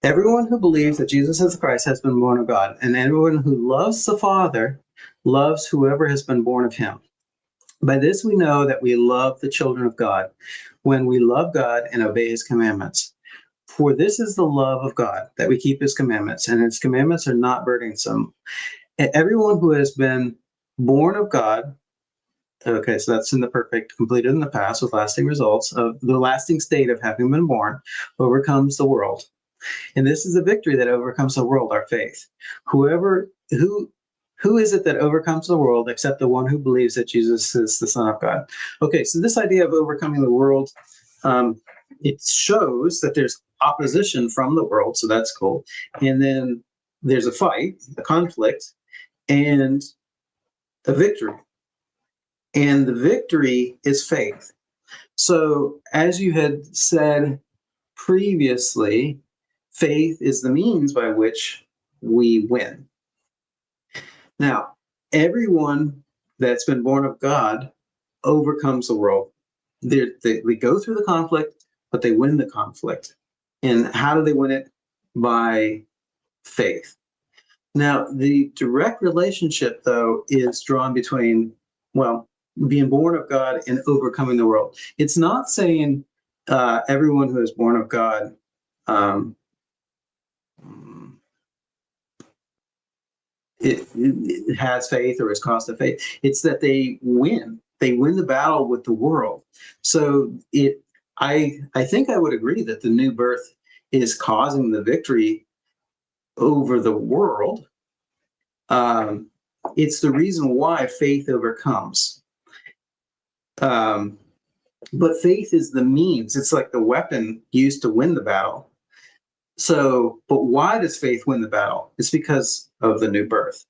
Everyone who believes that Jesus is the Christ has been born of God, and everyone who loves the Father loves whoever has been born of him. By this we know that we love the children of God, when we love God and obey his commandments. For this is the love of God, that we keep his commandments, and his commandments are not burdensome. And everyone who has been born of God, okay, so that's in the perfect, completed in the past with lasting results, of the lasting state of having been born, overcomes the world. And this is a victory that overcomes the world, our faith. Who is it that overcomes the world except the one who believes that Jesus is the Son of God? Okay, so this idea of overcoming the world, it shows that there's opposition from the world, so that's cool. And then there's a fight, a conflict, and a victory. And the victory is faith. So as you had said previously, faith is the means by which we win. Now, everyone that's been born of God overcomes the world. They go through the conflict, but they win the conflict. And how do they win it? By faith. Now, the direct relationship, though, is drawn between, well, being born of God and overcoming the world. It's not saying everyone who is born of God it has faith or is caused to faith. It's that they win. They win the battle with the world. So I think I would agree that the new birth is causing the victory over the world. It's the reason why faith overcomes. But faith is the means. It's like the weapon used to win the battle. So, but why does faith win the battle? It's because of the new birth.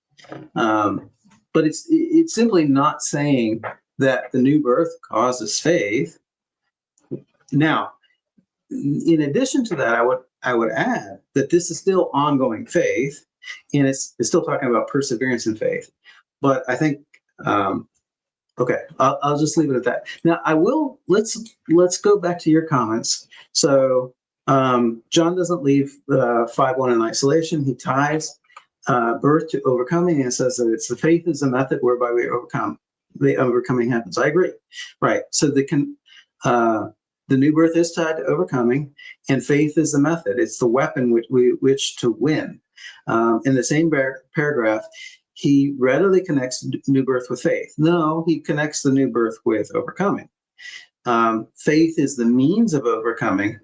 But it's simply not saying that the new birth causes faith. Now, in addition to that, I would add that this is still ongoing faith, and it's still talking about perseverance in faith. But I think okay, I'll just leave it at that. Now, I will let's go back to your comments. So John doesn't leave 5:1 in isolation. He ties birth to overcoming, and says that it's the faith is the method whereby we overcome. The overcoming happens. I agree. Right. So the new birth is tied to overcoming, and faith is the method. It's the weapon which to win. In the same paragraph, he readily connects new birth with faith. No, he connects the new birth with overcoming. Faith is the means of overcoming,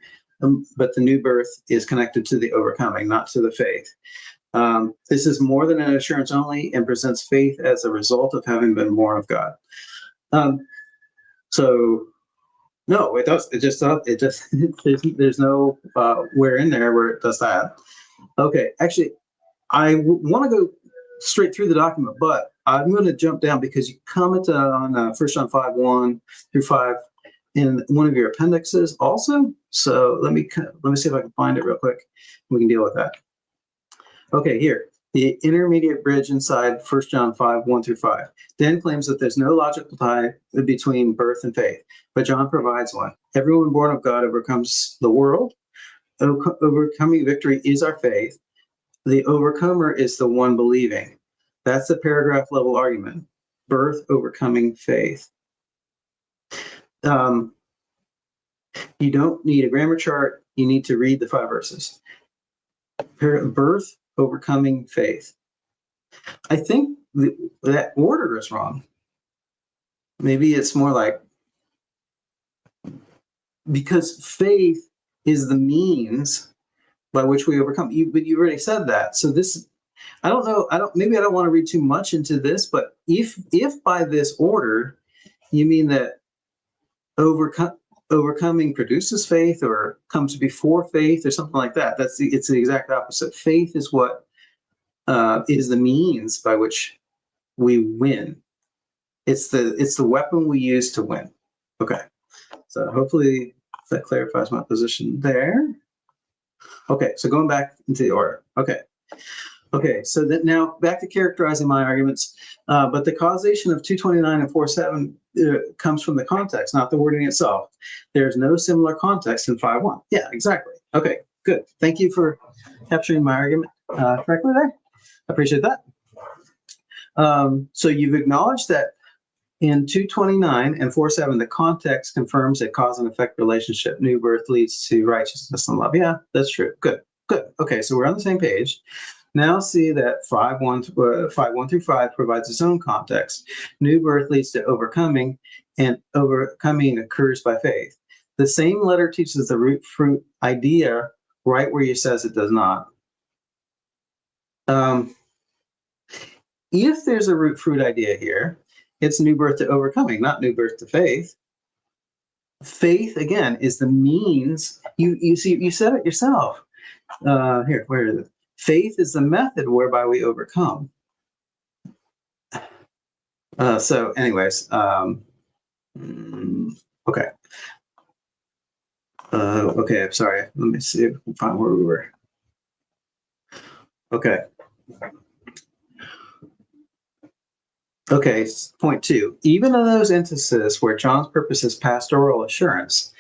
but the new birth is connected to the overcoming, not to the faith. This is more than an assurance only and presents faith as a result of having been born of God. So no, it does. It just there's no where in there where it does that. Okay, actually, I want to go straight through the document, but I'm going to jump down because you comment on 1 John 5:1 through 5 in one of your appendixes also. So let me see if I can find it real quick. We can deal with that. Okay, here, the intermediate bridge inside 1 John 5:1 through 5. Dan claims that there's no logical tie between birth and faith, but John provides one. Everyone born of God overcomes the world. Overcoming victory is our faith. The overcomer is the one believing. That's the paragraph level argument. Birth overcoming faith. You don't need a grammar chart. You need to read the 5 verses. Birth overcoming faith. I think that order is wrong. Maybe it's more like, because faith is the means by which we overcome. But you already said that. So this, I don't know. Maybe I don't want to read too much into this. But if by this order you mean that overcoming produces faith or comes before faith or something like that, it's the exact opposite. Faith is what is the means by which we win. It's the weapon we use to win. Okay, so hopefully that clarifies my position there. Okay, so going back into the order. Okay, so that now back to characterizing my arguments. But the causation of 229 and 47 comes from the context, not the wording itself. There's no similar context in 5:1. Yeah, exactly. Okay, good. Thank you for capturing my argument correctly there. I appreciate that. So you've acknowledged that in 229 and 47, the context confirms a cause and effect relationship. New birth leads to righteousness and love. Yeah, that's true. Good. Okay, so we're on the same page. Now see that 5:1 through 5 provides its own context. New birth leads to overcoming, and overcoming occurs by faith. The same letter teaches the root fruit idea right where it says it does not. If there's a root fruit idea here, it's new birth to overcoming, not new birth to faith. Faith, again, is the means. You see, you said it yourself. Here, where is it? Faith is the method whereby we overcome. So anyways, okay. Okay, I'm sorry. Let me see if we can find where we were. Okay. Okay, point 2. Even in those instances where John's purpose is pastoral assurance,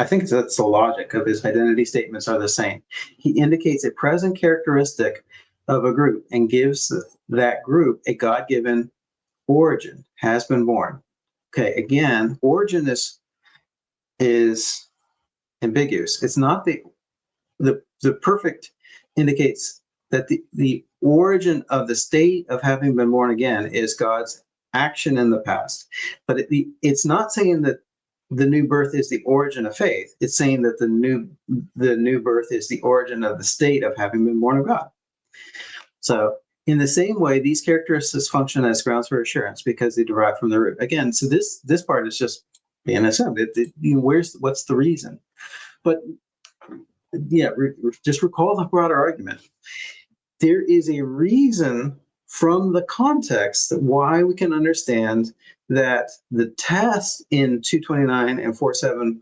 I think that's the logic of his identity statements are the same. He indicates a present characteristic of a group and gives that group a God-given origin, has been born. Okay, again, origin is ambiguous. It's not the perfect indicates that the origin of the state of having been born again is God's action in the past. But it's not saying that the new birth is the origin of faith. It's saying that the new birth is the origin of the state of having been born of God. So in the same way, these characteristics function as grounds for assurance because they derive from the root. Again, so this part is just being assumed. What's the reason? But yeah, just recall the broader argument. There is a reason from the context that why we can understand that the tests in 229 and 47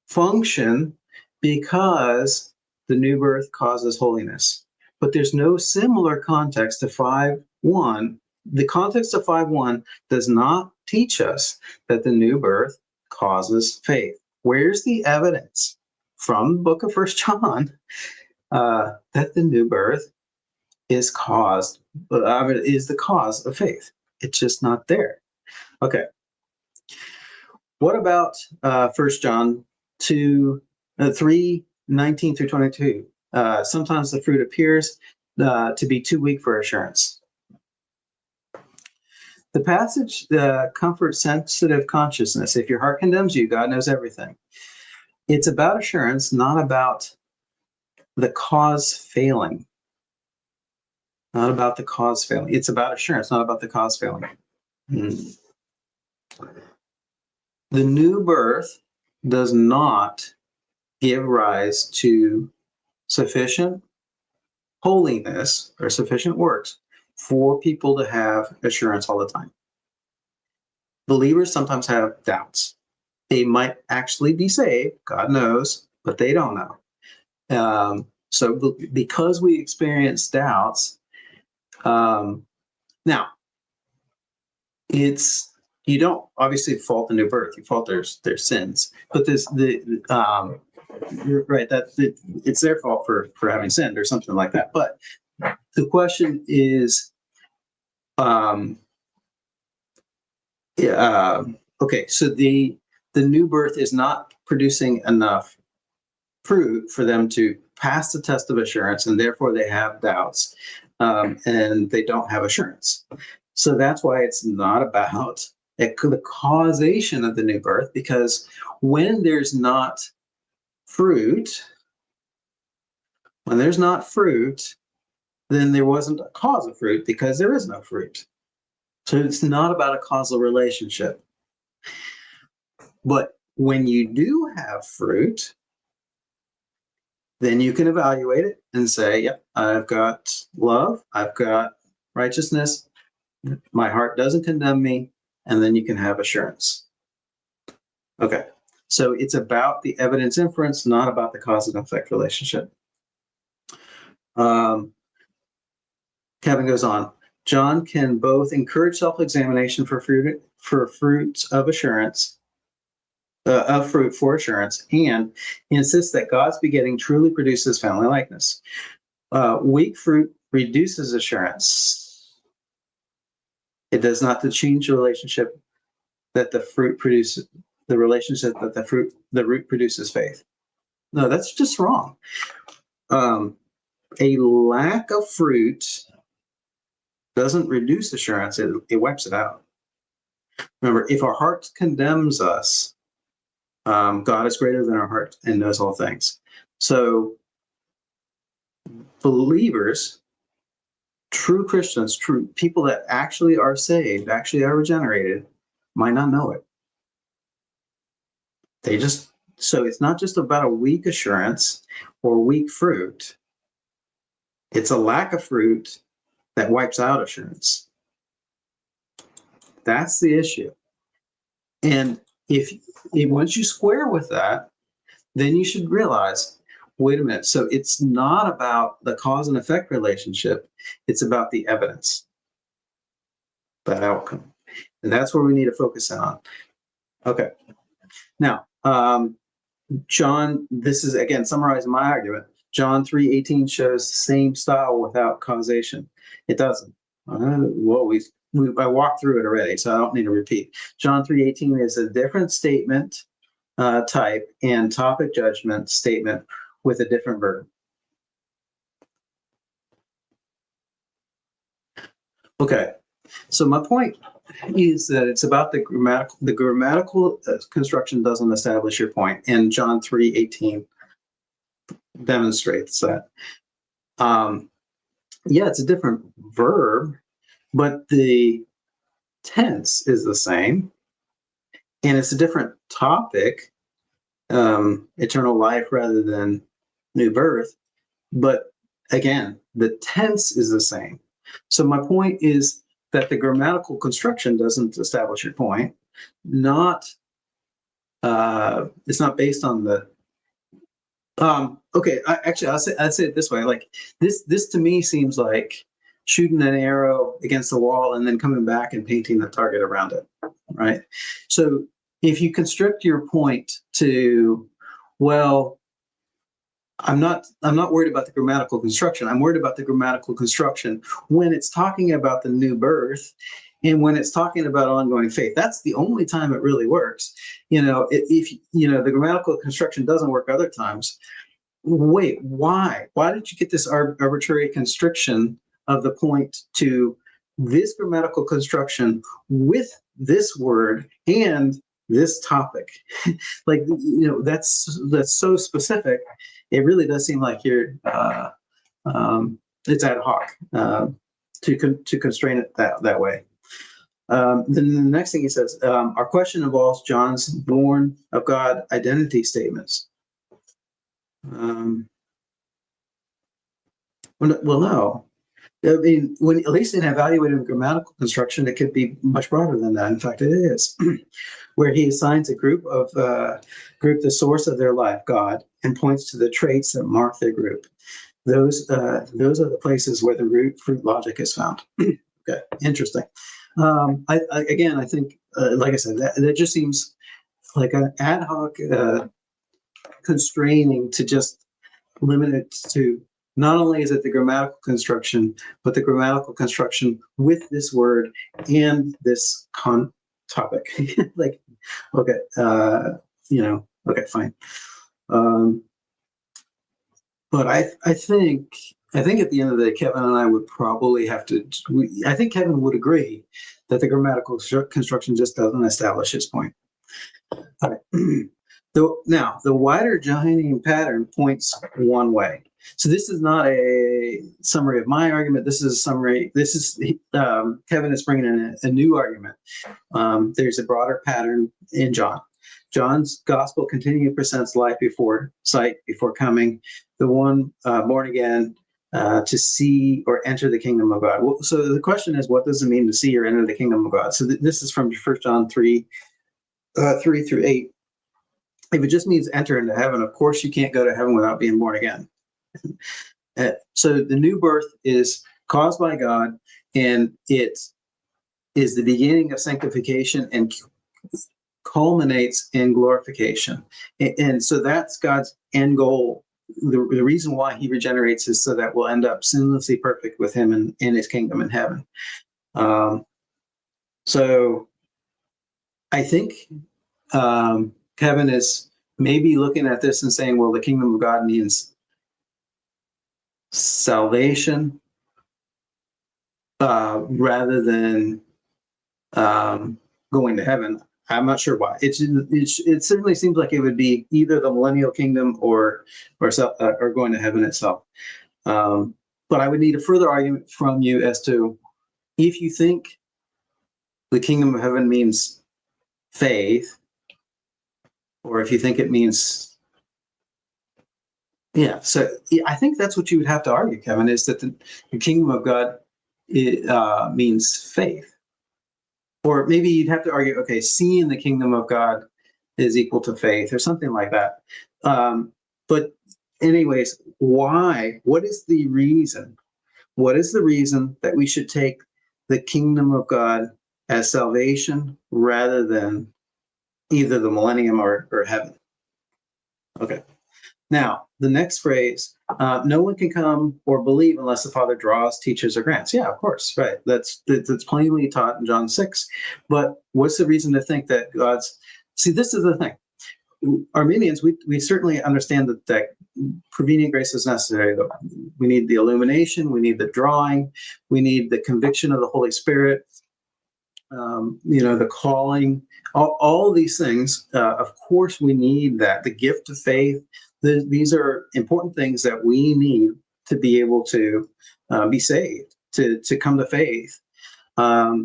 function because the new birth causes holiness. But there's no similar context to 5.1. The context of 5.1 does not teach us that the new birth causes faith. Where's the evidence from the book of 1 John that the new birth is the cause of faith? It's just not there. Okay. What about 1 John 3:19 through 22? Sometimes the fruit appears to be too weak for assurance. The passage comforts sensitive consciousness. If your heart condemns you, God knows everything. It's about assurance, not about the cause failing. Not about the cause failing. It's about assurance, not about the cause failing. The new birth does not give rise to sufficient holiness or sufficient works for people to have assurance all the time. Believers sometimes have doubts. They might actually be saved, God knows, but they don't know. So because we experience doubts, now, you don't obviously fault the new birth. You fault their sins, but you're right that it's their fault for having sinned or something like that. But the question is, okay, so the new birth is not producing enough fruit for them to pass the test of assurance, and therefore they have doubts, and they don't have assurance. So that's why it's not about the causation of the new birth, because when there's not fruit, then there wasn't a cause of fruit because there is no fruit. So it's not about a causal relationship. But when you do have fruit, then you can evaluate it and say, yep, I've got love, I've got righteousness, my heart doesn't condemn me, and then you can have assurance. Okay, so it's about the evidence inference, not about the cause and effect relationship. Kevin goes on. John can both encourage self-examination for fruits of assurance, of fruit for assurance, and insists that God's begetting truly produces family likeness. Weak fruit reduces assurance. It does not change the relationship that the fruit produces, the relationship that the root produces faith. No, that's just wrong. A lack of fruit doesn't reduce assurance, it wipes it out. Remember, if our heart condemns us, God is greater than our heart and knows all things. So believers, true Christians, true people that actually are saved, actually are regenerated, might not know it. So it's not just about a weak assurance or weak fruit. It's a lack of fruit that wipes out assurance. That's the issue. And if once you square with that, then you should realize, wait a minute, so it's not about the cause and effect relationship, it's about the evidence, that outcome. And that's where we need to focus on. Okay. Now, John, this is, again, summarizing my argument. John 3:18 shows the same style without causation. It doesn't. Well, I walked through it already, so I don't need to repeat. John 3:18 is a different statement type and topic judgment statement with a different verb. Okay, so my point is that it's about the grammatical. The grammatical construction doesn't establish your point, and John 3:18 demonstrates that. Yeah, it's a different verb, but the tense is the same, and it's a different topic, eternal life rather than new birth. But again, the tense is the same. So my point is that the grammatical construction doesn't establish your point. It's not based on the. Okay, I'll say it this way. Like this to me seems like shooting an arrow against the wall and then coming back and painting the target around it, right? So if you construct your point to, well, I'm not worried about the grammatical construction. I'm worried about the grammatical construction when it's talking about the new birth and when it's talking about ongoing faith. That's the only time it really works. If the grammatical construction doesn't work other times, wait, why? Why did you get this arbitrary constriction of the point to this grammatical construction with this word and this topic? Like, that's so specific. It really does seem like you're it's ad hoc to constrain it that way. Then the next thing he says, our question involves John's born of God identity statements. Well, no. I mean, at least in evaluating grammatical construction, it could be much broader than that. In fact, it is, where he assigns a group the source of their life, God, and points to the traits that mark their group. Those are the places where the root fruit logic is found. Okay, interesting. I think, like I said, that just seems like an ad hoc constraining to just limit it to. Not only is it the grammatical construction, but the grammatical construction with this word and this topic. Like, okay, okay, fine. But I think at the end of the day, Kevin and I would probably have to. I think Kevin would agree that the grammatical construction just doesn't establish his point. All right. Now, the wider joining pattern points one way. So this is not a summary of my argument. This is a summary. This is Kevin is bringing in a new argument. There's a broader pattern in John. John's gospel continually presents life before sight, before coming, the one born again to see or enter the kingdom of God. So the question is, what does it mean to see or enter the kingdom of God? So this is from 1 John 3, 3 through 8. If it just means enter into heaven, of course you can't go to heaven without being born again. So the new birth is caused by God, and it is the beginning of sanctification and culminates in glorification. And so that's God's end goal. The reason why he regenerates is so that we'll end up sinlessly perfect with him in his kingdom in heaven. So I think Kevin is maybe looking at this and saying, well, the kingdom of God means salvation rather than going to heaven. I'm not sure why. It certainly seems like it would be either the millennial kingdom or going to heaven itself. But I would need a further argument from you as to if you think the kingdom of heaven means faith, or if you think it means, yeah. So I think that's what you would have to argue, Kevin, is that the kingdom of God means faith. Or maybe you'd have to argue, okay, seeing the kingdom of God is equal to faith, or something like that. But anyways, why? What is the reason? What is the reason that we should take the kingdom of God as salvation rather than either the millennium or heaven? Okay. Now, the next phrase, no one can come or believe unless the Father draws, teaches, or grants. Yeah, of course, right. That's plainly taught in John 6. But what's the reason to think that God's... See, this is the thing. Armenians, we certainly understand that prevenient grace is necessary. Though we need the illumination, we need the drawing, we need the conviction of the Holy Spirit, the calling, all these things. Of course, we need that. The gift of faith. These are important things that we need to be able to be saved, to come to faith. But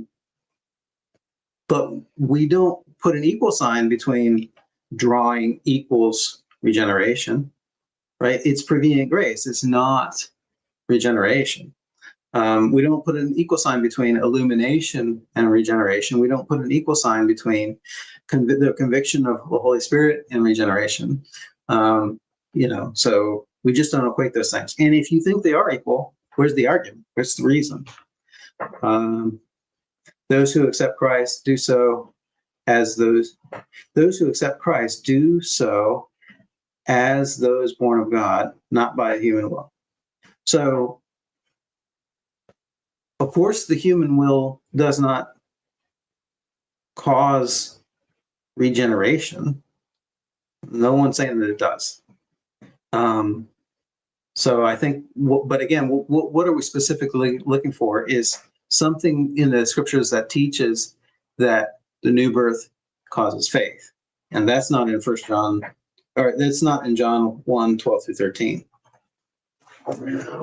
we don't put an equal sign between drawing equals regeneration, right? It's prevenient grace. It's not regeneration. We don't put an equal sign between illumination and regeneration. We don't put an equal sign between the conviction of the Holy Spirit and regeneration. So we just don't equate those things. And if you think they are equal, where's the argument? Where's the reason? Those who accept Christ do so as those who accept Christ do so as those born of God, not by human will. So, of course, the human will does not cause regeneration. No one's saying that it does. So I think, but again, what are we specifically looking for is something in the scriptures that teaches that the new birth causes faith. And that's not in John 1:12-13.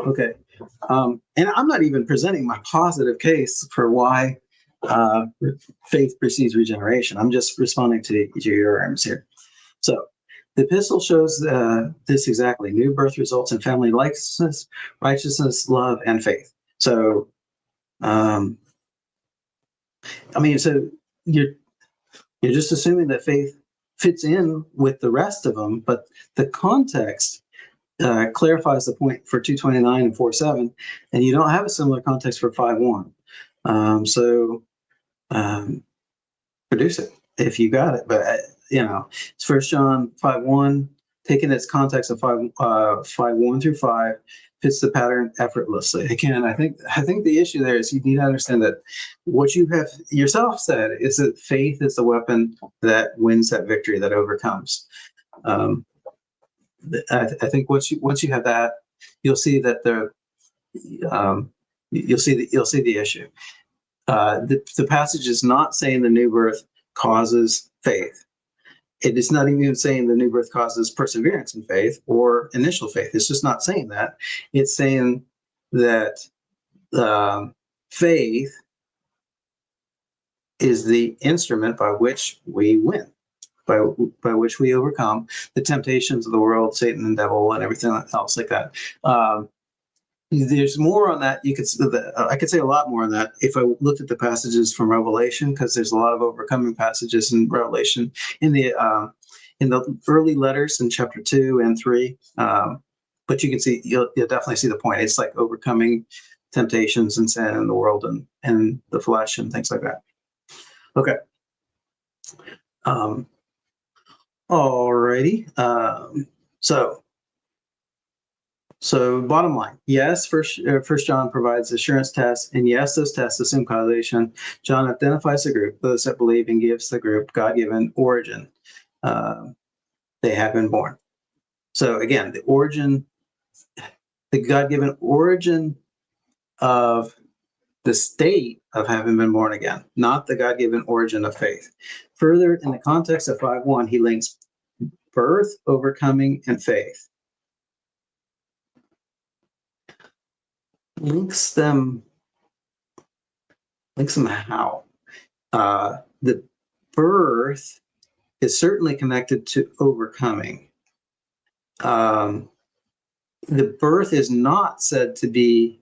Okay. And I'm not even presenting my positive case for why faith precedes regeneration. I'm just responding to your arguments here. So the epistle shows this exactly. New birth results in family likeness, righteousness, love, and faith. So, so you're just assuming that faith fits in with the rest of them, but the context clarifies the point for 2:29 and 4:7, and you don't have a similar context for 5:1. Produce it if you got it. But it's 1 John 5:1, taking its context of 5:1-5, fits the pattern effortlessly. Again, I think the issue there is you need to understand that what you have yourself said is that faith is the weapon that wins that victory, that overcomes. I think once you have that, you'll see that you'll see the issue. The passage is not saying the new birth causes faith. It is not even saying the new birth causes perseverance in faith or initial faith. It's just not saying that. It's saying that faith is the instrument by which we win, by which we overcome the temptations of the world, Satan and devil, and everything else like that. There's more on that. I could say a lot more on that if I looked at the passages from Revelation, because there's a lot of overcoming passages in Revelation in the early letters in chapter 2 and 3. But you can see, you'll definitely see the point. It's like overcoming temptations and sin in the world and the flesh and things like that. Okay. Alrighty. So bottom line, yes, First John provides assurance tests, and yes, those tests assume causation. John identifies the group, those that believe, and gives the group God-given origin. They have been born. So again, the God-given origin of the state of having been born again, not the God-given origin of faith. Further, in the context of 5:1, he links birth, overcoming, and faith. Links them how? The birth is certainly connected to overcoming. The birth is not said to be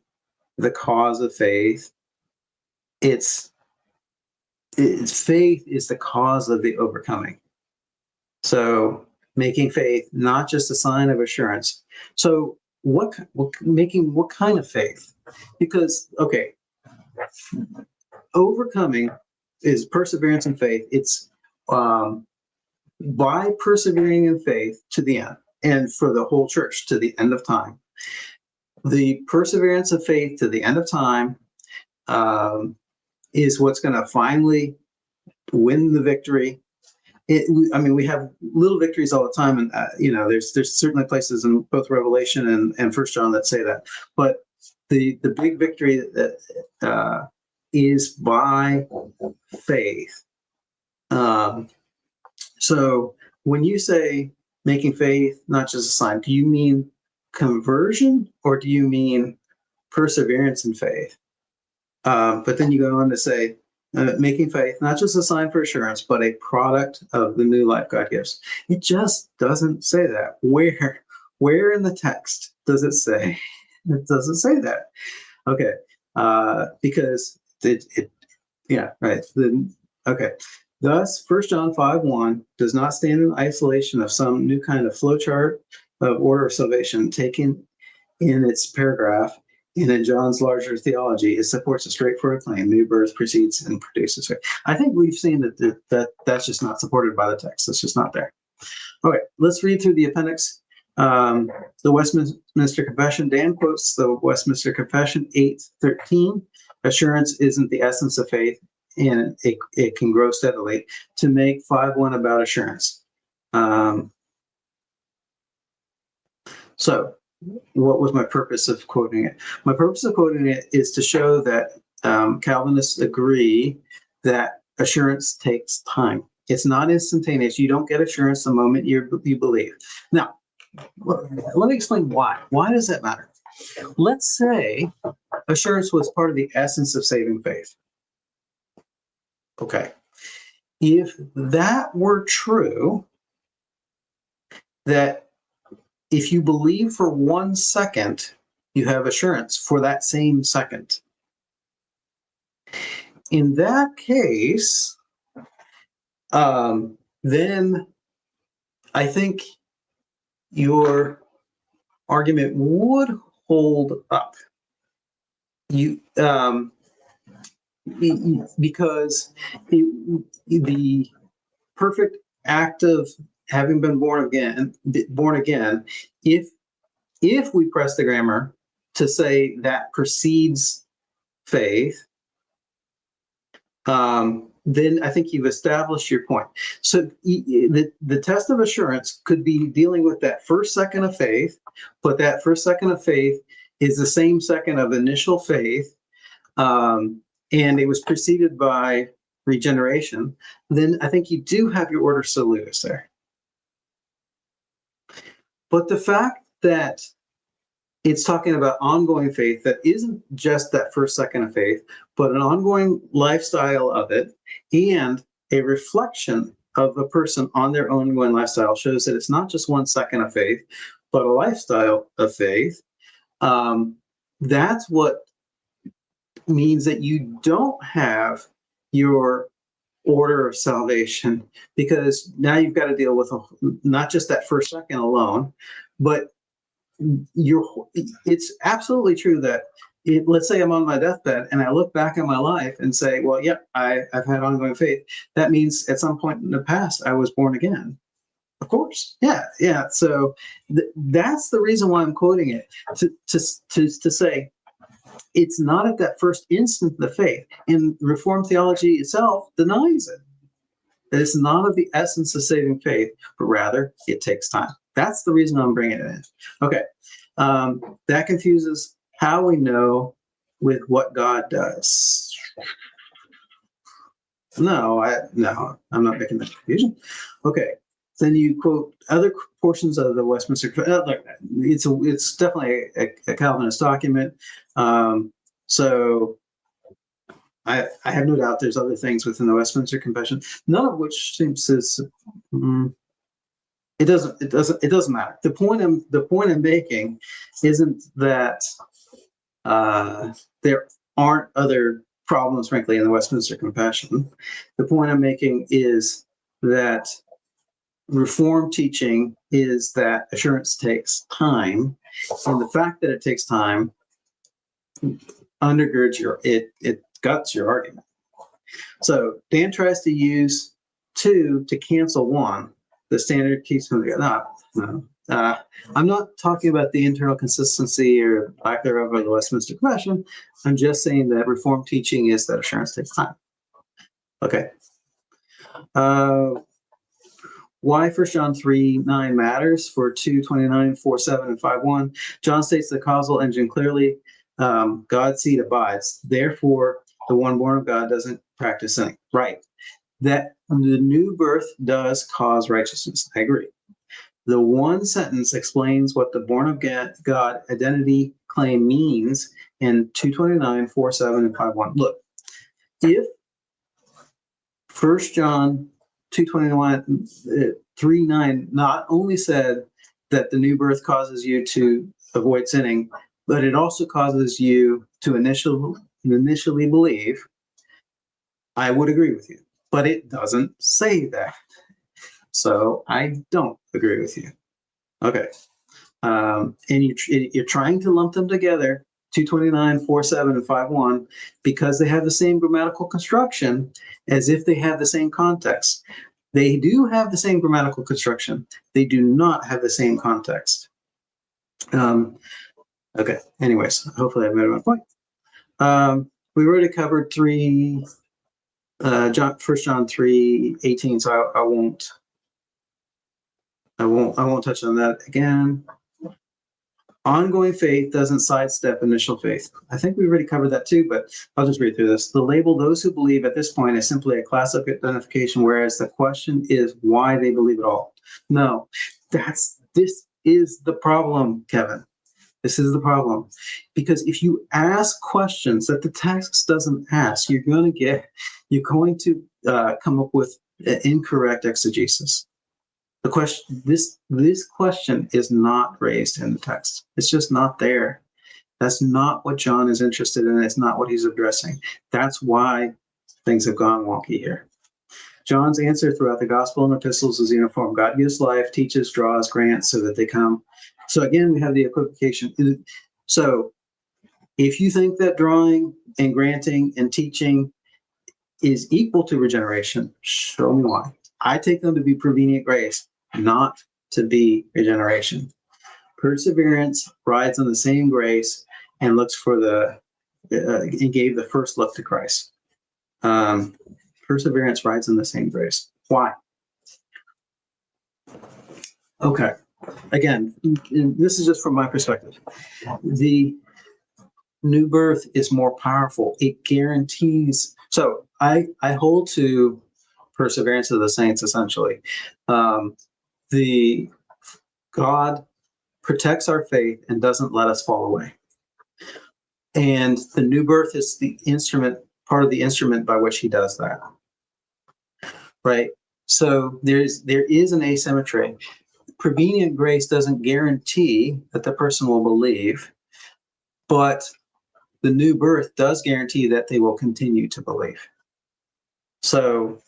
the cause of faith. It's faith is the cause of the overcoming. So making faith not just a sign of assurance. So what kind of faith? Because, okay, overcoming is perseverance in faith. It's by persevering in faith to the end. and for the whole church to the end of time. The perseverance of faith to the end of time is what's going to finally win the victory. We have little victories all the time, and there's certainly places in both Revelation and First John that say that. But the big victory that is by faith. So when you say making faith not just a sign, do you mean conversion or do you mean perseverance in faith? But then you go on to say, making faith not just a sign for assurance, but a product of the new life God gives. It just doesn't say that. Where in the text does it say? It doesn't say that. Okay, because right. Okay. Thus, 1 John 5:1 does not stand in isolation of some new kind of flowchart of order of salvation taken in its paragraph. And in John's larger theology, it supports a straightforward claim: new birth precedes and produces faith. I think we've seen that's just not supported by the text. It's just not there. All right, let's read through the appendix. The Westminster Confession. Dan quotes the Westminster Confession 8:13. Assurance isn't the essence of faith, and it can grow steadily. To make 5:1 about assurance. So what was my purpose of quoting it? My purpose of quoting it is to show that Calvinists agree that assurance takes time. It's not instantaneous. You don't get assurance the moment you believe. Now, let me explain why. Why does that matter? Let's say assurance was part of the essence of saving faith. Okay. If that were true, that if you believe for 1 second, you have assurance for that same second. In that case, then I think your argument would hold up. Because the perfect act of having been born again, if we press the grammar to say that precedes faith, then I think you've established your point. So the test of assurance could be dealing with that first second of faith, but that first second of faith is the same second of initial faith, and it was preceded by regeneration. Then I think you do have your order salutis there. But the fact that it's talking about ongoing faith that isn't just that first second of faith, but an ongoing lifestyle of it and a reflection of a person on their ongoing lifestyle shows that it's not just 1 second of faith, but a lifestyle of faith. That's what means that you don't have your order of salvation, because now you've got to deal with not just that first second alone, but it's absolutely true that let's say I'm on my deathbed and I look back at my life and say, well, yeah, I've had ongoing faith. That means at some point in the past I was born again. Of course. Yeah. So that's the reason why I'm quoting it, to say it's not at that first instant of the faith. And Reformed theology itself denies it. That it's not of the essence of saving faith, but rather it takes time. That's the reason I'm bringing it in. Okay. That confuses how we know with what God does. No, I'm not making that confusion. Okay. Then you quote other portions of the Westminster. It's definitely a Calvinist document. So I have no doubt there's other things within the Westminster Confession, none of which seems to. It doesn't matter. The point I'm making isn't that there aren't other problems, frankly, in the Westminster Confession. The point I'm making is that Reformed teaching is that assurance takes time, and the fact that it takes time undergirds it guts your argument. So Dan tries to use 2 to cancel 1. The standard keeps moving. No, I'm not talking about the internal consistency or lack thereof of the Westminster Confession. I'm just saying that Reformed teaching is that assurance takes time. Okay. Why 1 John 3:9 matters for 2:29, 4:7, and 5:1. John states the causal engine clearly. God's seed abides. Therefore, the one born of God doesn't practice sinning. Right. That the new birth does cause righteousness. I agree. The one sentence explains what the born of God identity claim means in 2:29, 4:7, and 5:1. Look, if 1 John 2:21, 3:9 not only said that the new birth causes you to avoid sinning, but it also causes you to initially believe, I would agree with you. But it doesn't say that. So I don't agree with you. Okay. And you're trying to lump them together, 2:29, 4:7, and 5:1, because they have the same grammatical construction as if they have the same context. They do have the same grammatical construction. They do not have the same context. Okay. Anyways, hopefully I've made my point. We already covered 1 John 3:18, so I won't touch on that again. Ongoing faith doesn't sidestep initial faith. I think we already covered that too, but I'll just read through this. The label "those who believe" at this point is simply a class of identification, whereas the question is why they believe at all. No, this is the problem, Kevin. This is the problem. Because if you ask questions that the text doesn't ask, you're going to come up with incorrect exegesis. The question, this question is not raised in the text. It's just not there. That's not what John is interested in. It's not what he's addressing. That's why things have gone wonky here. John's answer throughout the gospel and epistles is uniform. God gives life, teaches, draws, grants, so that they come. So again, we have the equivocation. So if you think that drawing and granting and teaching is equal to regeneration, show me why. I take them to be prevenient grace, not to be regeneration. Perseverance rides on the same grace and looks for and gave the first look to Christ. Perseverance rides on the same grace. Why? Okay. Again, this is just from my perspective. The new birth is more powerful. It guarantees. So I hold to perseverance of the saints, essentially. The God protects our faith and doesn't let us fall away. And the new birth is the instrument, part of the instrument by which he does that. Right? So there is an asymmetry. Prevenient grace doesn't guarantee that the person will believe, but the new birth does guarantee that they will continue to believe. So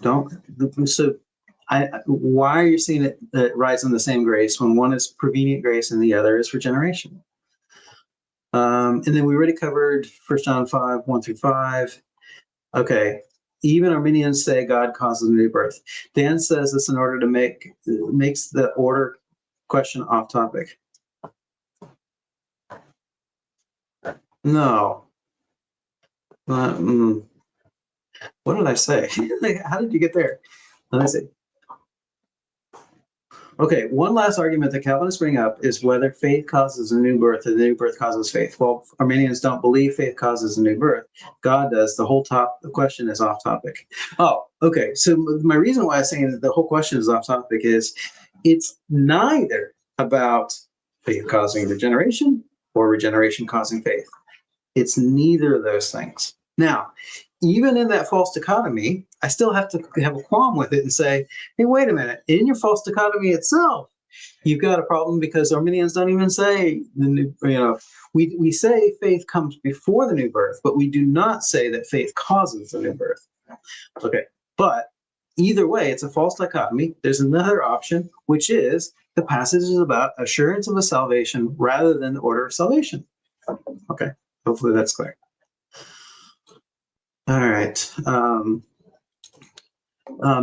why are you seeing it rise in the same grace when one is prevenient grace and the other is regeneration? And then we already covered 1 John 5, 1 through 5. Okay. Even Arminians say God causes a new birth. Dan says this in order to makes the order question off topic. No. What did I say? How did you get there? Let me see. Okay, one last argument that Calvinists bring up is whether faith causes a new birth or the new birth causes faith. Well, Arminians don't believe faith causes a new birth. God does. The question is off topic. Oh, okay. So my reason why I'm saying that the whole question is off topic is it's neither about faith causing regeneration or regeneration causing faith. It's neither of those things. Now, even in that false dichotomy, I still have to have a qualm with it and say, hey, wait a minute. In your false dichotomy itself, you've got a problem because Arminians don't even say we say faith comes before the new birth, but we do not say that faith causes the new birth. Okay, but either way, it's a false dichotomy. There's another option, which is the passage is about assurance of a salvation rather than the order of salvation. Okay, hopefully that's clear. All right.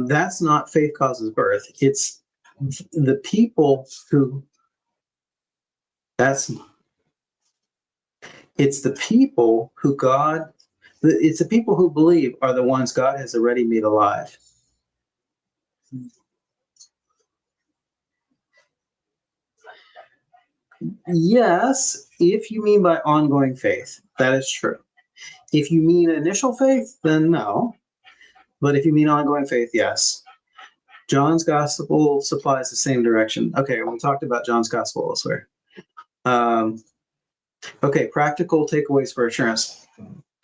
That's not faith causes birth. It's the people who It's the people who it's the people who believe are the ones God has already made alive. Yes, if you mean by ongoing faith, that is true. If you mean initial faith, then no. But if you mean ongoing faith, yes. John's gospel supplies the same direction. Okay, we talked about John's gospel elsewhere. Okay, practical takeaways for assurance.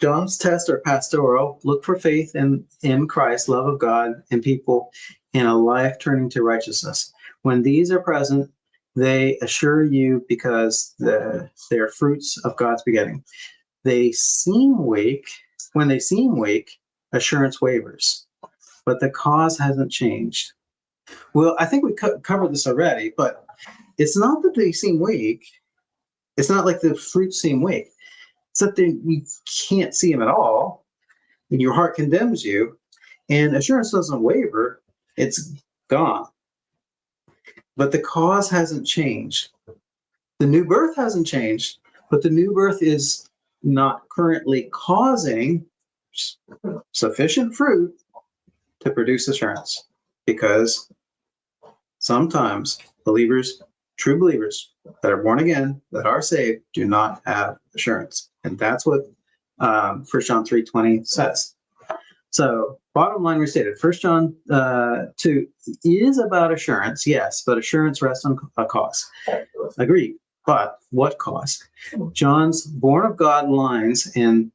John's tests are pastoral. Look for faith in Christ, love of God, and people, in a life turning to righteousness. When these are present, they assure you because they're fruits of God's begetting. They seem weak. When they seem weak, assurance wavers, but the cause hasn't changed. Well, I think we covered this already, but it's not that they seem weak. It's not like the fruits seem weak. It's that you can't see them at all, and your heart condemns you, and assurance doesn't waver. It's gone. But the cause hasn't changed. The new birth hasn't changed, but the new birth is not currently causing sufficient fruit to produce assurance, because sometimes believers, true believers that are born again, that are saved, do not have assurance. And that's what 1 John 3:20 says. So bottom line restated, 1 John 2 is about assurance, yes, but assurance rests on a cause. Agreed. But what cause? John's born of God lines in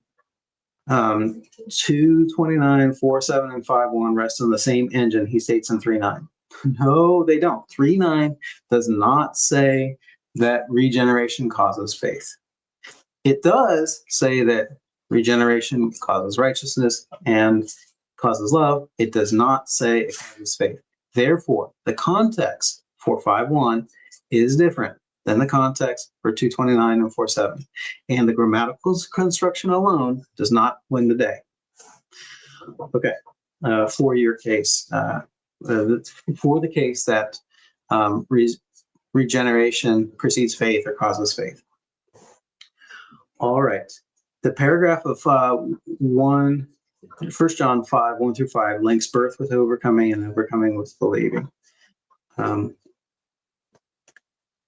2:29, 4:7, and 5:1 rest on the same engine he states in 3:9. No, they don't. 3:9 does not say that regeneration causes faith. It does say that regeneration causes righteousness and causes love. It does not say it causes faith. Therefore, the context for 5:1 is different than the context for 2:29 and 4:7. And the grammatical construction alone does not win the day. Okay, for your case, for the case that regeneration precedes faith or causes faith. All right. The paragraph of 1 John 5:1-5 links birth with overcoming and overcoming with believing.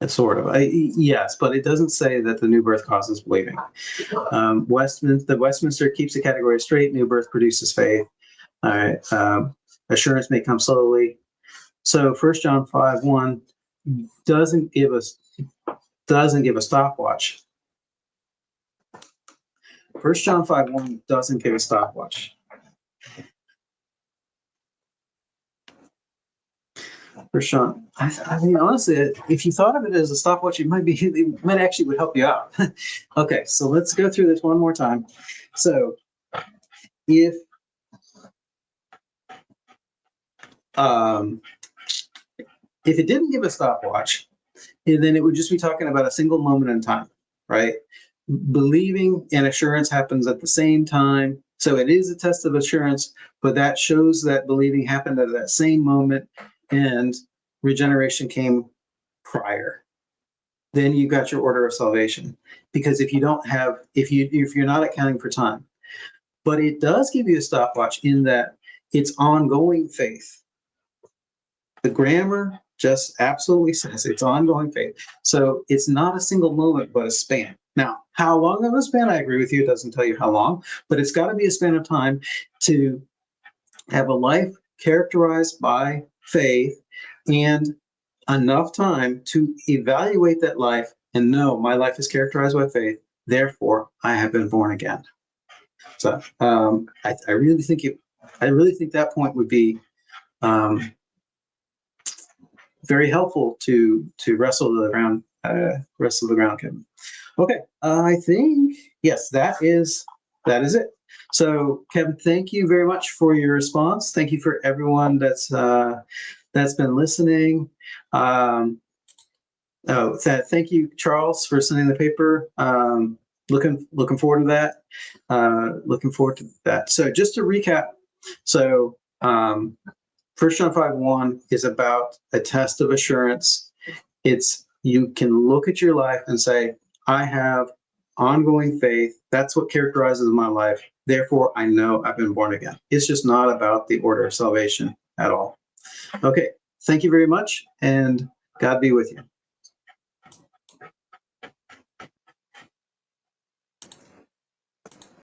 Sort of. Yes, but it doesn't say that the new birth causes believing. The Westminster keeps the category straight. New birth produces faith. All right. Assurance may come slowly. So 1 John 5:1 doesn't give a stopwatch. 1 John 5:1 doesn't give a stopwatch. 1 John, I mean, honestly, if you thought of it as a stopwatch, it might actually would help you out. Okay, so let's go through this one more time. So, if it didn't give a stopwatch, then it would just be talking about a single moment in time, right? Believing and assurance happens at the same time. So it is a test of assurance, but that shows that believing happened at that same moment and regeneration came prior. Then you got your order of salvation. Because if you're not accounting for time. But it does give you a stopwatch in that it's ongoing faith. The grammar just absolutely says it's ongoing faith. So it's not a single moment, but a span. Now, how long of a span? I agree with you. It doesn't tell you how long, but it's got to be a span of time to have a life characterized by faith and enough time to evaluate that life and know my life is characterized by faith. Therefore, I have been born again. So I really think that point would be very helpful to wrestle the ground, Kevin. Okay, I think yes, that is it. So, Kevin, thank you very much for your response. Thank you for everyone that's been listening. Thank you, Charles, for sending the paper. Looking forward to that. So, just to recap, 1 John 5:1 is about a test of assurance. It's you can look at your life and say, I have ongoing faith. That's what characterizes my life. Therefore, I know I've been born again. It's just not about the order of salvation at all. Okay. Thank you very much, and God be with you.